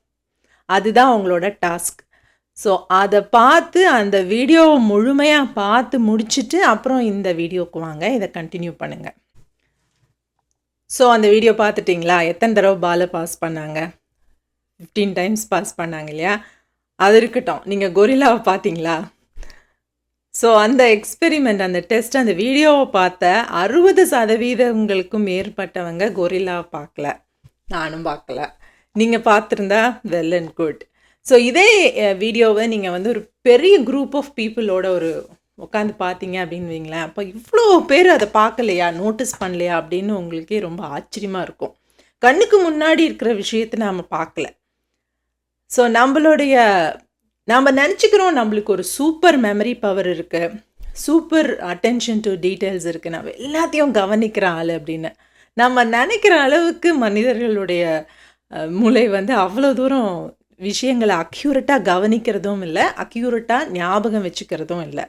அதுதான் உங்களோட டாஸ்க். ஸோ அதை பார்த்து அந்த வீடியோவை முழுமையாக பார்த்து முடிச்சுட்டு அப்புறம் இந்த வீடியோவுக்கு வாங்க, இதை கண்டினியூ பண்ணுங்கள். ஸோ அந்த வீடியோ பார்த்துட்டிங்களா? எத்தனை தடவை பாலை பாஸ் பண்ணாங்க? 15 டைம்ஸ் பாஸ் பண்ணாங்க இல்லையா? அது இருக்கட்டும், நீங்கள் கொரில்லாவை பார்த்தீங்களா? ஸோ அந்த எக்ஸ்பெரிமெண்ட், அந்த டெஸ்ட், அந்த வீடியோவை பார்த்த 60% மேற்பட்டவங்க கொரில்லாவை பார்க்கல. நானும் பார்க்கல. நீங்கள் பார்த்துருந்தா வெல் அண்ட் குட். ஸோ இதே வீடியோவை நீங்கள் வந்து ஒரு பெரிய குரூப் ஆஃப் பீப்புளோட உட்காந்து பார்த்தீங்க அப்படின்னு வைங்களேன், அப்போ இவ்வளோ பேர் அதை பார்க்கலையா, நோட்டீஸ் பண்ணலையா அப்படின்னு உங்களுக்கே ரொம்ப ஆச்சரியமாக இருக்கும். கண்ணுக்கு முன்னாடி இருக்கிற விஷயத்தை நாம் பார்க்கல. ஸோ நம்ம நினச்சிக்கிறோம் நம்மளுக்கு ஒரு சூப்பர் மெமரி பவர் இருக்குது, சூப்பர் அட்டென்ஷன் டு டீட்டெயில்ஸ் இருக்குது, நம்ம எல்லாத்தையும் கவனிக்கிற ஆள் அப்படின்னு. நம்ம நினைக்கிற அளவுக்கு மனிதர்களுடைய மூளை வந்து அவ்வளோ தூரம் விஷயங்களை அக்யூரேட்டாக கவனிக்கிறதும் இல்லை, அக்யூரேட்டாக ஞாபகம் வச்சுக்கிறதும் இல்லை.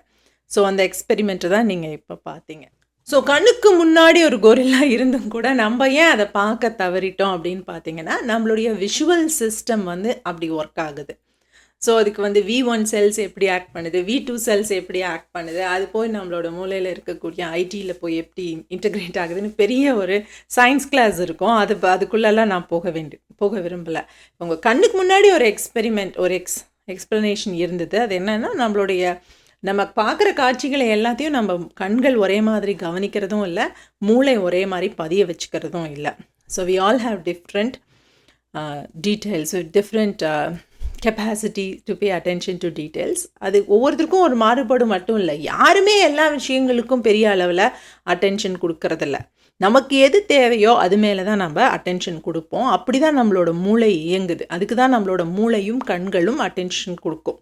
ஸோ அந்த எக்ஸ்பெரிமெண்ட்டை தான் நீங்கள் இப்போ பார்த்தீங்க. ஸோ கண்ணுக்கு முன்னாடி ஒரு கொரில்லா இருந்தும் கூட நம்ம ஏன் அதை பார்க்க தவறிட்டோம் அப்படின்னு பார்த்தீங்கன்னா, நம்மளுடைய விஷுவல் சிஸ்டம் வந்து அப்படி ஒர்க் ஆகுது. ஸோ அதுக்கு வந்து V1 செல்ஸ் எப்படி ஆக்ட் பண்ணுது, V2 செல்ஸ் எப்படி ஆக்ட் பண்ணுது, அது போய் நம்மளோட மூளையில் இருக்கக்கூடிய ஐடியில் போய் எப்படி இன்டகிரேட் ஆகுதுன்னு பெரிய ஒரு சயின்ஸ் கிளாஸ் இருக்கும். அதுக்குள்ளெல்லாம் நான் போக விரும்பலை. உங்கள் கண்ணுக்கு முன்னாடி ஒரு எக்ஸ்பெரிமெண்ட், ஒரு எக்ஸ்ப்ளனேஷன் இருந்தது. அது என்னென்னா, நம்ம பார்க்குற காட்சிகளை எல்லாத்தையும் நம்ம கண்கள் ஒரே மாதிரி கவனிக்கிறதும் இல்லை, மூளை ஒரே மாதிரி பதிய வச்சுக்கிறதும் இல்லை. So we all have different details, different capacity to pay attention to details. அது ஒவ்வொருத்தருக்கும் ஒரு மாறுபாடு மட்டும் இல்லை. யாருமே எல்லா விஷயங்களுக்கும் பெரிய அளவில் அட்டென்ஷன் கொடுக்கறதில்ல. நமக்கு எது தேவையோ அது மேலே தான் நம்ம அட்டென்ஷன் கொடுப்போம். அப்படி தான் நம்மளோட மூளை இயங்குது. அதுக்கு தான் நம்மளோட மூளையும் கண்களும் அட்டென்ஷன் கொடுக்கும்.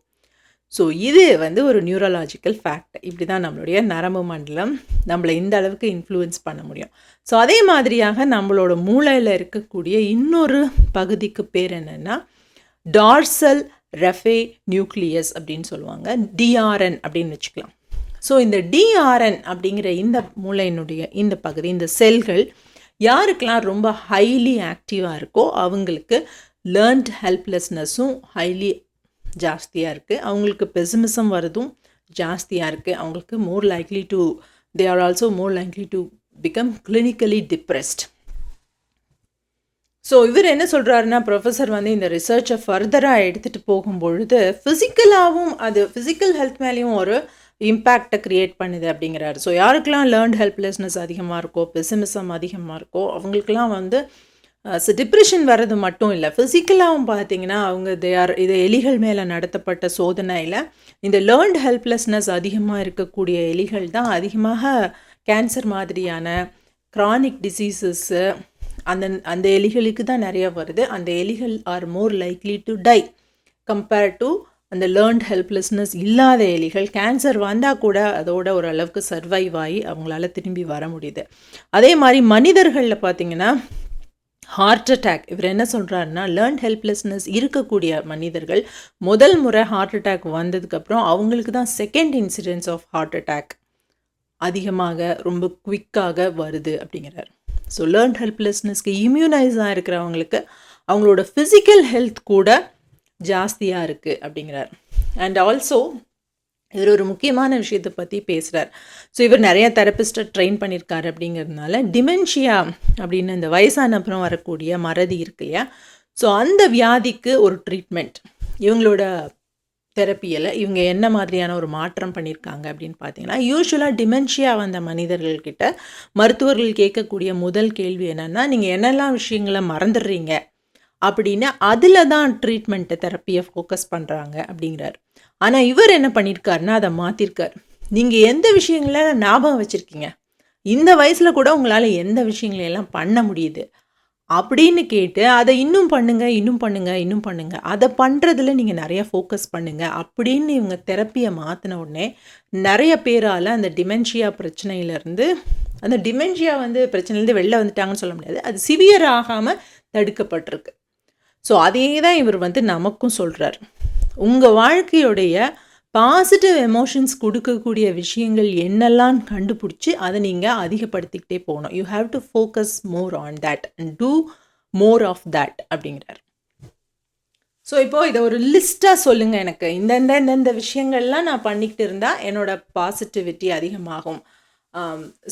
ஸோ இது ஒரு நியூரலாஜிக்கல் ஃபேக்ட். இப்படி தான் நம்மளுடைய நரம்பு மண்டலம் நம்மளை இந்த அளவுக்கு இன்ஃப்ளூயன்ஸ் பண்ண முடியும். ஸோ அதே மாதிரியாக நம்மளோட மூளையில் இருக்கக்கூடிய இன்னொரு பகுதிக்கு பேர் என்னென்னா டார்சல் ரெஃபே நியூக்ளியஸ் அப்படின்னு சொல்லுவாங்க. டிஆர்என் அப்படின்னு வச்சுக்கலாம். ஸோ இந்த டிஆர்என் அப்படிங்கிற இந்த மூளையினுடைய இந்த பகுதி, இந்த செல்கள் யாருக்கெல்லாம் ரொம்ப ஹைலி ஆக்டிவாக இருக்கோ அவங்களுக்கு லேர்ன்ட் ஹெல்ப்லெஸ்னஸும் ஹைலி ஜாஸ்தியாக இருக்குது. அவங்களுக்கு பெசிமிசம் வரதும் ஜாஸ்தியாக இருக்குது. அவங்களுக்கு they are also more likely to become clinically depressed. So இவர் என்ன சொல்கிறாருன்னா, ப்ரொஃபஸர் இந்த ரிசர்ச்சை ஃபர்தராக எடுத்துகிட்டு போகும்பொழுது ஃபிசிக்கலாகவும் அது ஃபிசிக்கல் ஹெல்த் மேலேயும் ஒரு இம்பேக்டை க்ரியேட் பண்ணுது அப்படிங்கிறாரு. ஸோ யாருக்கெல்லாம் லேர்ன்ட் ஹெல்ப்லெஸ்னஸ் அதிகமாக இருக்கோ, பெசிமிசம் அதிகமாக இருக்கோ அவங்களுக்கெல்லாம் டிப்ரெஷன் வர்றது மட்டும் இல்லை, ஃபிசிக்கலாகவும் பார்த்தீங்கன்னா அவங்க இது எலிகள் மேலே நடத்தப்பட்ட சோதனையில் இந்த லேர்ன்ட் ஹெல்ப்லெஸ்னஸ் அதிகமாக இருக்கக்கூடிய எலிகள் தான் அதிகமாக கேன்சர் மாதிரியான க்ரானிக் டிசீசஸ்ஸு அந்த எலிகளுக்கு தான் நிறைய வருது. அந்த எலிகள் are more likely to die compared to அந்த லேர்ன்ட் ஹெல்ப்லெஸ்னஸ் இல்லாத எலிகள். கேன்சர் வந்தால் கூட அதோட ஓரளவுக்கு சர்வைவ் ஆகி அவங்களால திரும்பி வர முடியுது. அதே மாதிரி மனிதர்களில் பார்த்திங்கன்னா ஹார்ட் அட்டாக், இவர் என்ன சொல்கிறாருன்னா, லேர்ன்ட் ஹெல்ப்லெஸ்னஸ் இருக்கக்கூடிய மனிதர்கள் முதல் முறை ஹார்ட் அட்டாக் வந்ததுக்கப்புறம் அவங்களுக்கு தான் second incidence of heart attack அதிகமாக ரொம்ப குவிக்காக வருது அப்படிங்கிறார். ஸோ லேர்ன்ட் ஹெல்ப்லெஸ்னஸ்க்கு இம்யூனைஸாக இருக்கிறவங்களுக்கு அவங்களோட ஃபிசிக்கல் ஹெல்த் கூட ஜாஸ்தியாக இருக்குது அப்படிங்கிறார். அண்ட் ஆல்சோ இவர் ஒரு முக்கியமான விஷயத்தை பற்றி பேசுகிறார். ஸோ இவர் நிறைய தெரப்பிஸ்ட்டை ட்ரெயின் பண்ணியிருக்காரு அப்படிங்கிறதுனால டிமென்ஷியா அப்படின்னு இந்த வயசான அப்புறம் வரக்கூடிய மறதி இருக்கு இல்லையா, ஸோ அந்த வியாதிக்கு ஒரு ட்ரீட்மெண்ட் இவங்களோட தெரப்பியில் இவங்க என்ன மாதிரியான ஒரு மாற்றம் பண்ணியிருக்காங்க அப்படின்னு பார்த்தீங்கன்னா, யூஸ்வலாக டிமென்ஷியா வந்த மனிதர்கள்கிட்ட மருத்துவர்கள் கேட்கக்கூடிய முதல் கேள்வி என்னென்னா, நீங்கள் என்னெல்லாம் விஷயங்களை மறந்துடுறீங்க அப்படின்னு அதில் தான் ட்ரீட்மெண்ட்டை தெரப்பியை ஃபோக்கஸ் பண்ணுறாங்க அப்படிங்கிறார். ஆனால் இவர் என்ன பண்ணியிருக்காருன்னா அதை மாற்றிருக்கார். நீங்கள் எந்த விஷயங்கள ஞாபகம் வச்சுருக்கீங்க, இந்த வயசில் கூட உங்களால் எந்த விஷயங்களையெல்லாம் பண்ண முடியுது அப்படின்னு கேட்டு அதை இன்னும் பண்ணுங்கள், அதை பண்ணுறதுல நீங்கள் நிறைய ஃபோக்கஸ் பண்ணுங்கள் அப்படின்னு இவங்க தெரப்பியை மாற்றின உடனே நிறைய பேரால் அந்த டிமென்ஷியா பிரச்சனையிலேருந்து அந்த டிமென்ஷியா பிரச்சனையிலேருந்து வெளில வந்துட்டாங்கன்னு சொல்ல முடியாது, அது சிவியர் ஆகாமல் தடுக்கப்பட்டிருக்கு. ஸோ அதே தான் இவர் நமக்கும் சொல்கிறார். உங்கள் வாழ்க்கையுடைய பாசிட்டிவ் எமோஷன்ஸ் கொடுக்கக்கூடிய விஷயங்கள் என்னெல்லாம் கண்டுபிடிச்சி அதை நீங்கள் அதிகப்படுத்திக்கிட்டே போகணும். You have to focus more on that and do more of that அப்படிங்கிறார். ஸோ இப்போது இதை ஒரு லிஸ்ட்டாக சொல்லுங்கள், எனக்கு இந்த விஷயங்கள்லாம் நான் பண்ணிக்கிட்டு இருந்தால் என்னோடய பாசிட்டிவிட்டி அதிகமாகும்,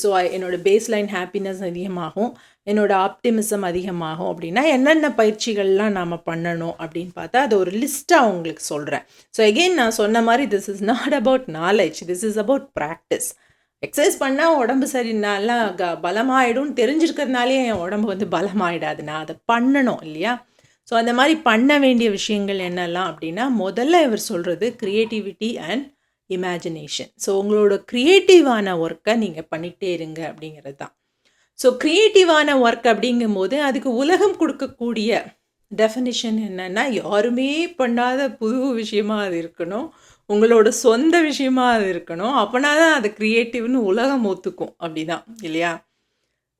ஸோ என்னோடய பேஸ்லைன் ஹாப்பினஸ் அதிகமாகும், என்னோடய ஆப்டிமிசம் அதிகமாகும் அப்படின்னா என்னென்ன பயிற்சிகள்லாம் நாம் பண்ணணும் அப்படின்னு பார்த்தா அது ஒரு லிஸ்ட்டாக உங்களுக்கு சொல்கிறேன். ஸோ எகெயின் நான் சொன்ன மாதிரி this is not about knowledge, this is about practice. Exercise பண்ணால் உடம்பு சரி நல்லா பலமாயிடும்னு தெரிஞ்சிருக்கிறதுனாலே என் உடம்பு பலமாயிடாது, நான் அதை பண்ணணும் இல்லையா. ஸோ அந்த மாதிரி பண்ண வேண்டிய விஷயங்கள் என்னெல்லாம் அப்படின்னா, முதல்ல இவர் சொல்கிறது க்ரியேட்டிவிட்டி அண்ட் இமேஜினேஷன். ஸோ உங்களோட க்ரியேட்டிவான ஒர்க்கை நீங்கள் பண்ணிகிட்டே இருங்க அப்படிங்கிறது தான். ஸோ க்ரியேட்டிவான ஒர்க் அப்படிங்கும்போது அதுக்கு உலகம் கொடுக்கக்கூடிய டெஃபினிஷன் என்னென்னா, யாருமே பண்ணாத புது விஷயமாக அது இருக்கணும், உங்களோட சொந்த விஷயமாக அது இருக்கணும், அப்போனா தான் அது க்ரியேட்டிவ்னு உலகம் ஒத்துக்கும், அப்படி தான் இல்லையா.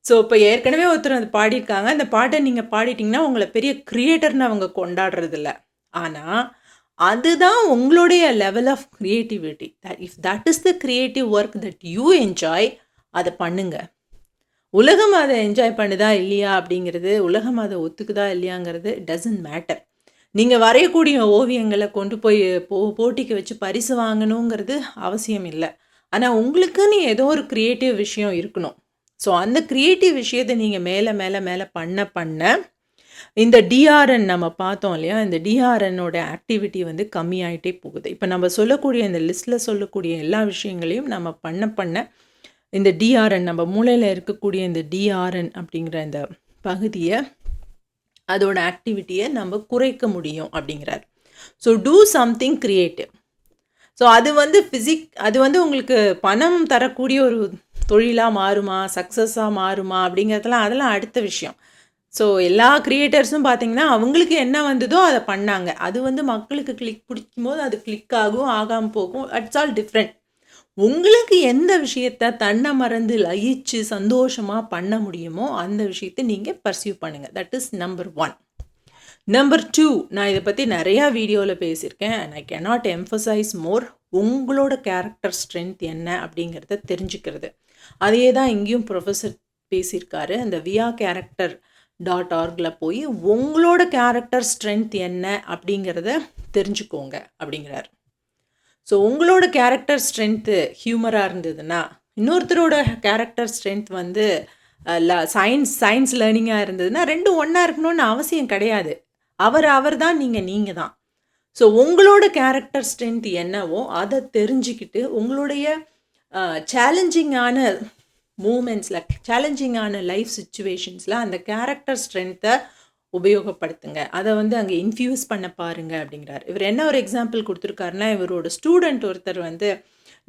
ஸோ இப்போ ஏற்கனவே ஒருத்தர் அது பாடியிருக்காங்க, அந்த பாட்டை நீங்கள் பாடிட்டிங்கன்னா உங்களை பெரிய க்ரியேட்டர்னு அவங்க கொண்டாடுறதில்ல. ஆனால் அதுதான் உங்களுடைய level of creativity. If that is the creative work that you enjoy, அதை பண்ணுங்க. உலகம் அதை என்ஜாய் பண்ணுதா இல்லையா அப்படிங்கிறது, உலகம் அதை ஒத்துக்குதா இல்லையாங்கிறது டசன்ட் மேட்டர். நீங்கள் வரையக்கூடிய ஓவியங்களை கொண்டு போய் போட்டிக்கு வச்சு பரிசு வாங்கணுங்கிறது அவசியம் இல்லை. ஆனால் உங்களுக்குன்னு ஏதோ ஒரு க்ரியேட்டிவ் விஷயம் இருக்கணும். ஸோ அந்த க்ரியேட்டிவ் விஷயத்தை நீங்கள் மேலே மேலே மேலே பண்ண இந்த டிஆர்என் நம்ம பார்த்தோம் இல்லையா, இந்த டிஆர்என்னோட ஆக்டிவிட்டி கம்மியாயிட்டே போகுது. இப்போ நம்ம சொல்லக்கூடிய இந்த லிஸ்ட்டில் சொல்லக்கூடிய எல்லா விஷயங்களையும் நம்ம பண்ண இந்த டிஆர்என், நம்ம மூளையில் இருக்கக்கூடிய இந்த டிஆர்என் அப்படிங்கிற இந்த பகுதியை, அதோட ஆக்டிவிட்டியை நம்ம குறைக்க முடியும் அப்படிங்கிறார். So do something creative. So அது வந்து உங்களுக்கு பணம் தரக்கூடிய ஒரு தொழிலாக மாறுமா, சக்ஸஸாக மாறுமா அதெல்லாம் அடுத்த விஷயம். ஸோ எல்லா கிரியேட்டர்ஸும் பார்த்தீங்கன்னா அவங்களுக்கு என்ன வந்ததோ அதை பண்ணாங்க. அது வந்து மக்களுக்கு பிடிக்கும்போது அது கிளிக் ஆகும், ஆகாமல் போகும். It's all different. உங்களுக்கு எந்த விஷயத்த தன்னை மறந்து லயிச்சு சந்தோஷமாக பண்ண முடியுமோ அந்த விஷயத்தை நீங்கள் பர்சியூ பண்ணுங்கள். That is number 1. நம்பர் 2, நான் இதை பற்றி நிறையா வீடியோவில் பேசியிருக்கேன். அண்ட் ஐ கேனாட் எம்ஃபசைஸ் மோர். உங்களோட கேரக்டர் ஸ்ட்ரென்த் என்ன அப்படிங்கிறத தெரிஞ்சுக்கிறது. அதையே தான் இங்கேயும் ப்ரொஃபஸர் பேசியிருக்காரு. அந்த viacharacter.org போய் உங்களோட கேரக்டர் ஸ்ட்ரென்த் என்ன அப்படிங்கிறத தெரிஞ்சுக்கோங்க அப்படிங்கிறார். ஸோ உங்களோட கேரக்டர் ஸ்ட்ரென்த்து ஹியூமராக இருந்ததுன்னா, இன்னொருத்தரோட கேரக்டர் ஸ்ட்ரென்த் வந்து சயின்ஸ் லேர்னிங்காக இருந்ததுன்னா, ரெண்டும் ஒன்றா இருக்கணும்னு அவசியம் கிடையாது. அவர் தான், நீங்கள் தான். ஸோ உங்களோட கேரக்டர் ஸ்ட்ரென்த் என்னவோ அதை தெரிஞ்சுக்கிட்டு உங்களுடைய சேலஞ்சிங்கான மூமெண்ட்ஸில், சேலஞ்சிங்கான லைஃப் சுச்சுவேஷன்ஸில் அந்த கேரக்டர் ஸ்ட்ரென்த்தை உபயோகப்படுத்துங்க. அதை வந்து அங்கே இன்ஃப்யூஸ் பண்ண பாருங்க அப்படிங்கிறார். இவர் என்ன ஒரு எக்ஸாம்பிள் கொடுத்துருக்காருன்னா, இவரோட ஸ்டூடெண்ட் ஒருத்தர் வந்து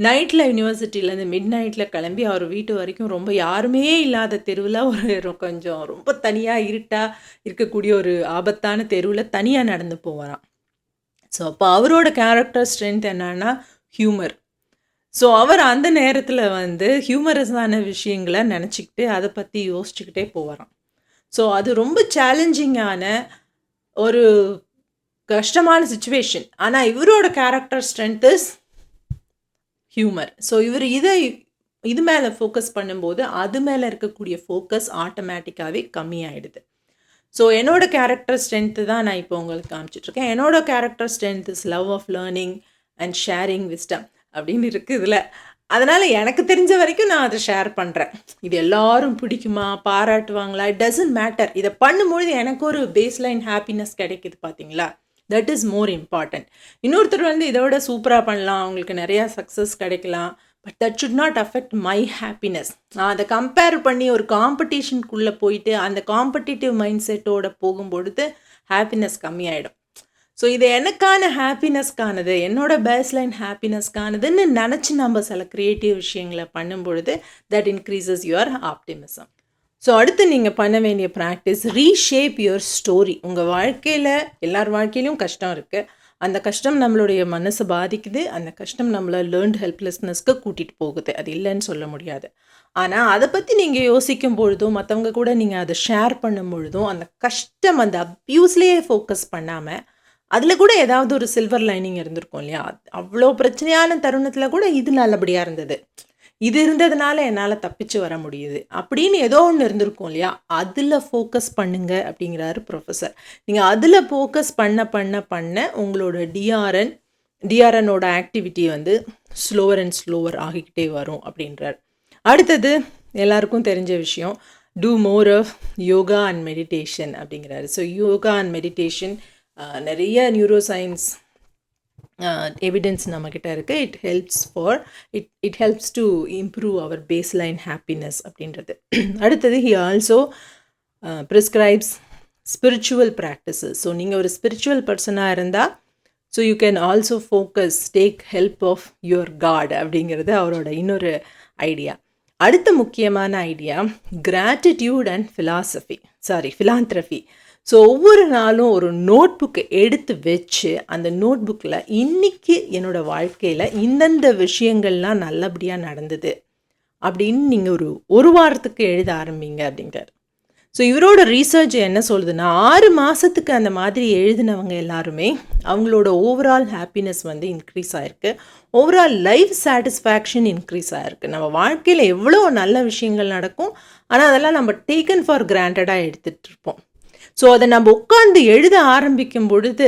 நைட்டில் யூனிவர்சிட்டியிலேருந்து மிட் நைட்டில் கிளம்பி அவர் வீட்டு வரைக்கும் ரொம்ப யாருமே இல்லாத தெருவில் கொஞ்சம் ரொம்ப தனியாக இருட்டாக இருக்கக்கூடிய ஒரு ஆபத்தான தெருவில் தனியாக நடந்து போவாராம். ஸோ அப்போ அவரோட கேரக்டர் ஸ்ட்ரென்த் என்னன்னா ஹியூமர். ஸோ அவர் அந்த நேரத்தில் வந்து ஹியூமரஸான விஷயங்களை நினச்சிக்கிட்டு அதை பற்றி யோசிச்சுக்கிட்டே போவாராம். ஸோ அது ரொம்ப சேலஞ்சிங்கான ஒரு கஷ்டமான சுச்சுவேஷன். ஆனால் இவரோட character strength is humour. So இவர் இது மேலே ஃபோக்கஸ் பண்ணும்போது அது மேலே இருக்கக்கூடிய ஃபோக்கஸ் ஆட்டோமேட்டிக்காகவே கம்மியாயிடுது. ஸோ என்னோட கேரக்டர் ஸ்ட்ரென்த்து தான் நான் இப்போ உங்களுக்கு காமிச்சிட்ருக்கேன். என்னோட character strength is love of learning and sharing wisdom அப்படின்னு இருக்குது இதில். அதனால் எனக்கு தெரிஞ்ச வரைக்கும் நான் அதை ஷேர் பண்ணுறேன். இது எல்லாரும் பிடிக்குமா, பாராட்டுவாங்களா, இட் டசன்ட் மேட்டர். இதை பண்ணும்பொழுது எனக்கு ஒரு பேஸ்லைன் ஹாப்பினஸ் கிடைக்குது பார்த்தீங்களா, தட் இஸ் மோர் இம்பார்ட்டன்ட். இன்னொருத்தர் வந்து இதோட சூப்பராக பண்ணலாம், அவங்களுக்கு நிறையா சக்ஸஸ் கிடைக்கலாம், but that should not affect my happiness. நான் அதை கம்பேர் பண்ணி ஒரு காம்படிஷனுக்குள்ளே போயிட்டு அந்த காம்படிட்டிவ் மைண்ட் செட்டோடு போகும்பொழுது ஹாப்பினஸ் கம்மியாயிடும். ஸோ இது எனக்கான ஹாப்பினஸ்க்கானது, என்னோட பேஸ்லைன் ஹாப்பினஸ்க்கானதுன்னு நினச்சி நம்ம சில க்ரியேட்டிவ் விஷயங்களை பண்ணும்பொழுது that increases your optimism. So அடுத்து நீங்கள் பண்ண வேண்டிய ப்ராக்டிஸ், ரீஷேப் யுவர் ஸ்டோரி. உங்கள் வாழ்க்கையில் எல்லார் வாழ்க்கையிலையும் கஷ்டம் இருக்குது. அந்த கஷ்டம் நம்மளுடைய மனசை பாதிக்குது. அந்த கஷ்டம் நம்மளை லேர்ன்ட் ஹெல்ப்லெஸ்னஸ்க்கு கூட்டிகிட்டு போகுது, அது இல்லைன்னு சொல்ல முடியாது. ஆனால் அதை பற்றி நீங்கள் யோசிக்கும் பொழுதும் மற்றவங்க கூட நீங்கள் அதை ஷேர் பண்ணும் பொழுதும் அந்த கஷ்டம், அந்த அப்யூஸ்லேயே ஃபோக்கஸ் பண்ணாமல் அதில் கூட ஏதாவது ஒரு சில்வர் லைனிங் இருந்திருக்கும் இல்லையா, அவ்வளோ பிரச்சனையான தருணத்தில் கூட இது நல்லபடியாக இருந்தது, இது இருந்ததுனால என்னால் தப்பிச்சு வர முடியுது அப்படின்னு ஏதோ ஒன்று இருந்திருக்கும் இல்லையா, அதில் ஃபோக்கஸ் பண்ணுங்க அப்படிங்கிறாரு ப்ரொஃபஸர். நீங்கள் அதில் ஃபோக்கஸ் பண்ண உங்களோட டிஆர்எனோட ஆக்டிவிட்டி வந்து ஸ்லோவர் அண்ட் ஸ்லோவர் ஆகிக்கிட்டே வரும் அப்படின்றார். அடுத்தது எல்லாருக்கும் தெரிஞ்ச விஷயம், do more of yoga and meditation அப்படிங்கிறாரு. ஸோ யோகா அண்ட் மெடிடேஷன் நிறைய நியூரோ சயின்ஸ் எவிடன்ஸ் நம்மக்கிட்ட இருக்குது. It helps to improve our baseline happiness அப்படின்றது. அடுத்தது he also prescribes spiritual practices. So நீங்கள் ஒரு ஸ்பிரிச்சுவல் பர்சனாக இருந்தால் so you can also focus, take help of your God அப்படிங்கிறது அவரோட இன்னொரு ஐடியா. அடுத்த முக்கியமான idea gratitude and philanthropy. So ஒவ்வொரு நாளும் ஒரு நோட் புக்கு எடுத்து வச்சு அந்த நோட் புக்கில் இன்றைக்கி என்னோடய வாழ்க்கையில் இந்தந்த விஷயங்கள்லாம் நல்லபடியாக நடந்தது அப்படின்னு நீங்கள் ஒரு வாரத்துக்கு எழுத ஆரம்பிங்க அப்படிங்கிறார். ஸோ இவரோட ரீசர்ச் என்ன சொல்லுதுன்னா, 6 மாதத்துக்கு அந்த மாதிரி எழுதினவங்க எல்லாருமே அவங்களோட ஓவரால் ஹாப்பினஸ் வந்து இன்க்ரீஸ் ஆகிருக்கு, ஓவரால் லைஃப் சாட்டிஸ்ஃபேக்ஷன் இன்க்ரீஸ் ஆகிருக்கு. நம்ம வாழ்க்கையில் எவ்வளோ நல்ல விஷயங்கள் நடக்கும், ஆனால் அதெல்லாம் நம்ம டேக்கன் ஃபார் கிராண்டடாக எடுத்துகிட்டு இருப்போம். ஸோ அதை நம்ம உட்காந்து எழுத ஆரம்பிக்கும் பொழுது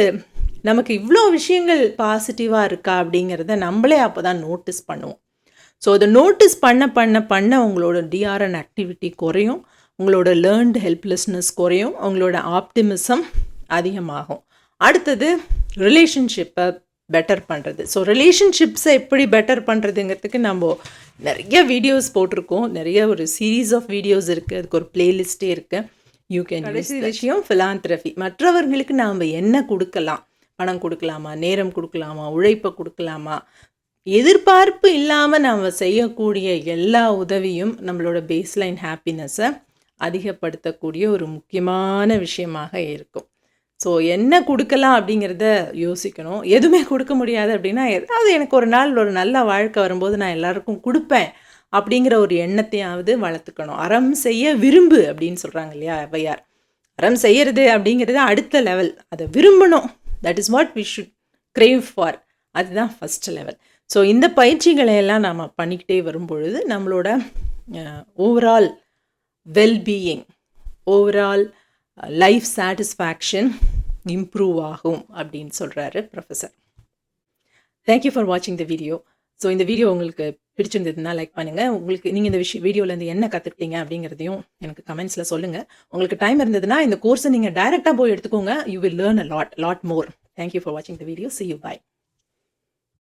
நமக்கு இவ்வளோ விஷயங்கள் பாசிட்டிவாக இருக்கா அப்படிங்கிறத நம்மளே அப்போ தான் நோட்டீஸ் பண்ணுவோம். ஸோ அதை நோட்டீஸ் பண்ண உங்களோட டிஆர்என் ஆக்டிவிட்டி குறையும், உங்களோட லேர்ன்டு ஹெல்ப்லெஸ்னஸ் குறையும், உங்களோட ஆப்டிமிசம் அதிகமாகும். அடுத்தது ரிலேஷன்ஷிப்பை பெட்டர் பண்ணுறது. ஸோ ரிலேஷன்ஷிப்ஸை எப்படி பெட்டர் பண்ணுறதுங்கிறதுக்கு நம்ம நிறைய வீடியோஸ் போட்டிருக்கோம், நிறைய ஒரு சீரீஸ் ஆஃப் வீடியோஸ் இருக்குது, அதுக்கு ஒரு பிளேலிஸ்ட்டே இருக்குது. You can. கடைசி விஷயம் ஃபிலாந்த்ரஃபி. மற்றவர்களுக்கு நாம் என்ன கொடுக்கலாம், பணம் கொடுக்கலாமா, நேரம் கொடுக்கலாமா, உழைப்பை கொடுக்கலாமா, எதிர்பார்ப்பு இல்லாமல் நம்ம செய்யக்கூடிய எல்லா உதவியும் நம்மளோட பேஸ்லைன் ஹாப்பினஸை அதிகப்படுத்தக்கூடிய ஒரு முக்கியமான விஷயமாக இருக்கும். ஸோ என்ன கொடுக்கலாம் அப்படிங்கிறத யோசிக்கணும். எதுவுமே கொடுக்க முடியாது அப்படின்னா, ஏதாவது எனக்கு ஒரு நாள் ஒரு நல்ல வாழ்க்கை வரும்போது நான் எல்லாருக்கும் கொடுப்பேன் அப்படிங்கிற ஒரு எண்ணத்தையாவது வளர்த்துக்கணும். அறம் செய்ய விரும்பு அப்படின்னு சொல்கிறாங்க இல்லையா ஔவையார். அறம் செய்யறது அப்படிங்கிறது அடுத்த லெவல். அதை விரும்பணும். That is what we should crave for. அதுதான் ஃபஸ்ட் லெவல். ஸோ இந்த பயிற்சிகளை எல்லாம் நாம் பண்ணிக்கிட்டே வரும்பொழுது நம்மளோட overall wellbeing, overall life satisfaction improve ஆகும் அப்படின்னு சொல்கிறாரு ப்ரொஃபஸர். தேங்க்யூ ஃபார் வாட்சிங் த வீடியோ. ஸோ இந்த வீடியோ உங்களுக்கு பிடிச்சிருந்ததுன்னா லைக் பண்ணுங்கள். உங்களுக்கு நீங்கள் இந்த வீடியோலேருந்து என்ன கற்றுக்கிட்டீங்க அப்படிங்கிறதையும் எனக்கு கமெண்ட்ஸில் சொல்லுங்கள். உங்களுக்கு டைம் இருந்ததுன்னா இந்த கோர்ஸை நீங்கள் டைரெக்டாக போய் எடுத்துக்கோங்க. You will learn a lot more. Thank you for வாட்சிங் the video. See you. Bye.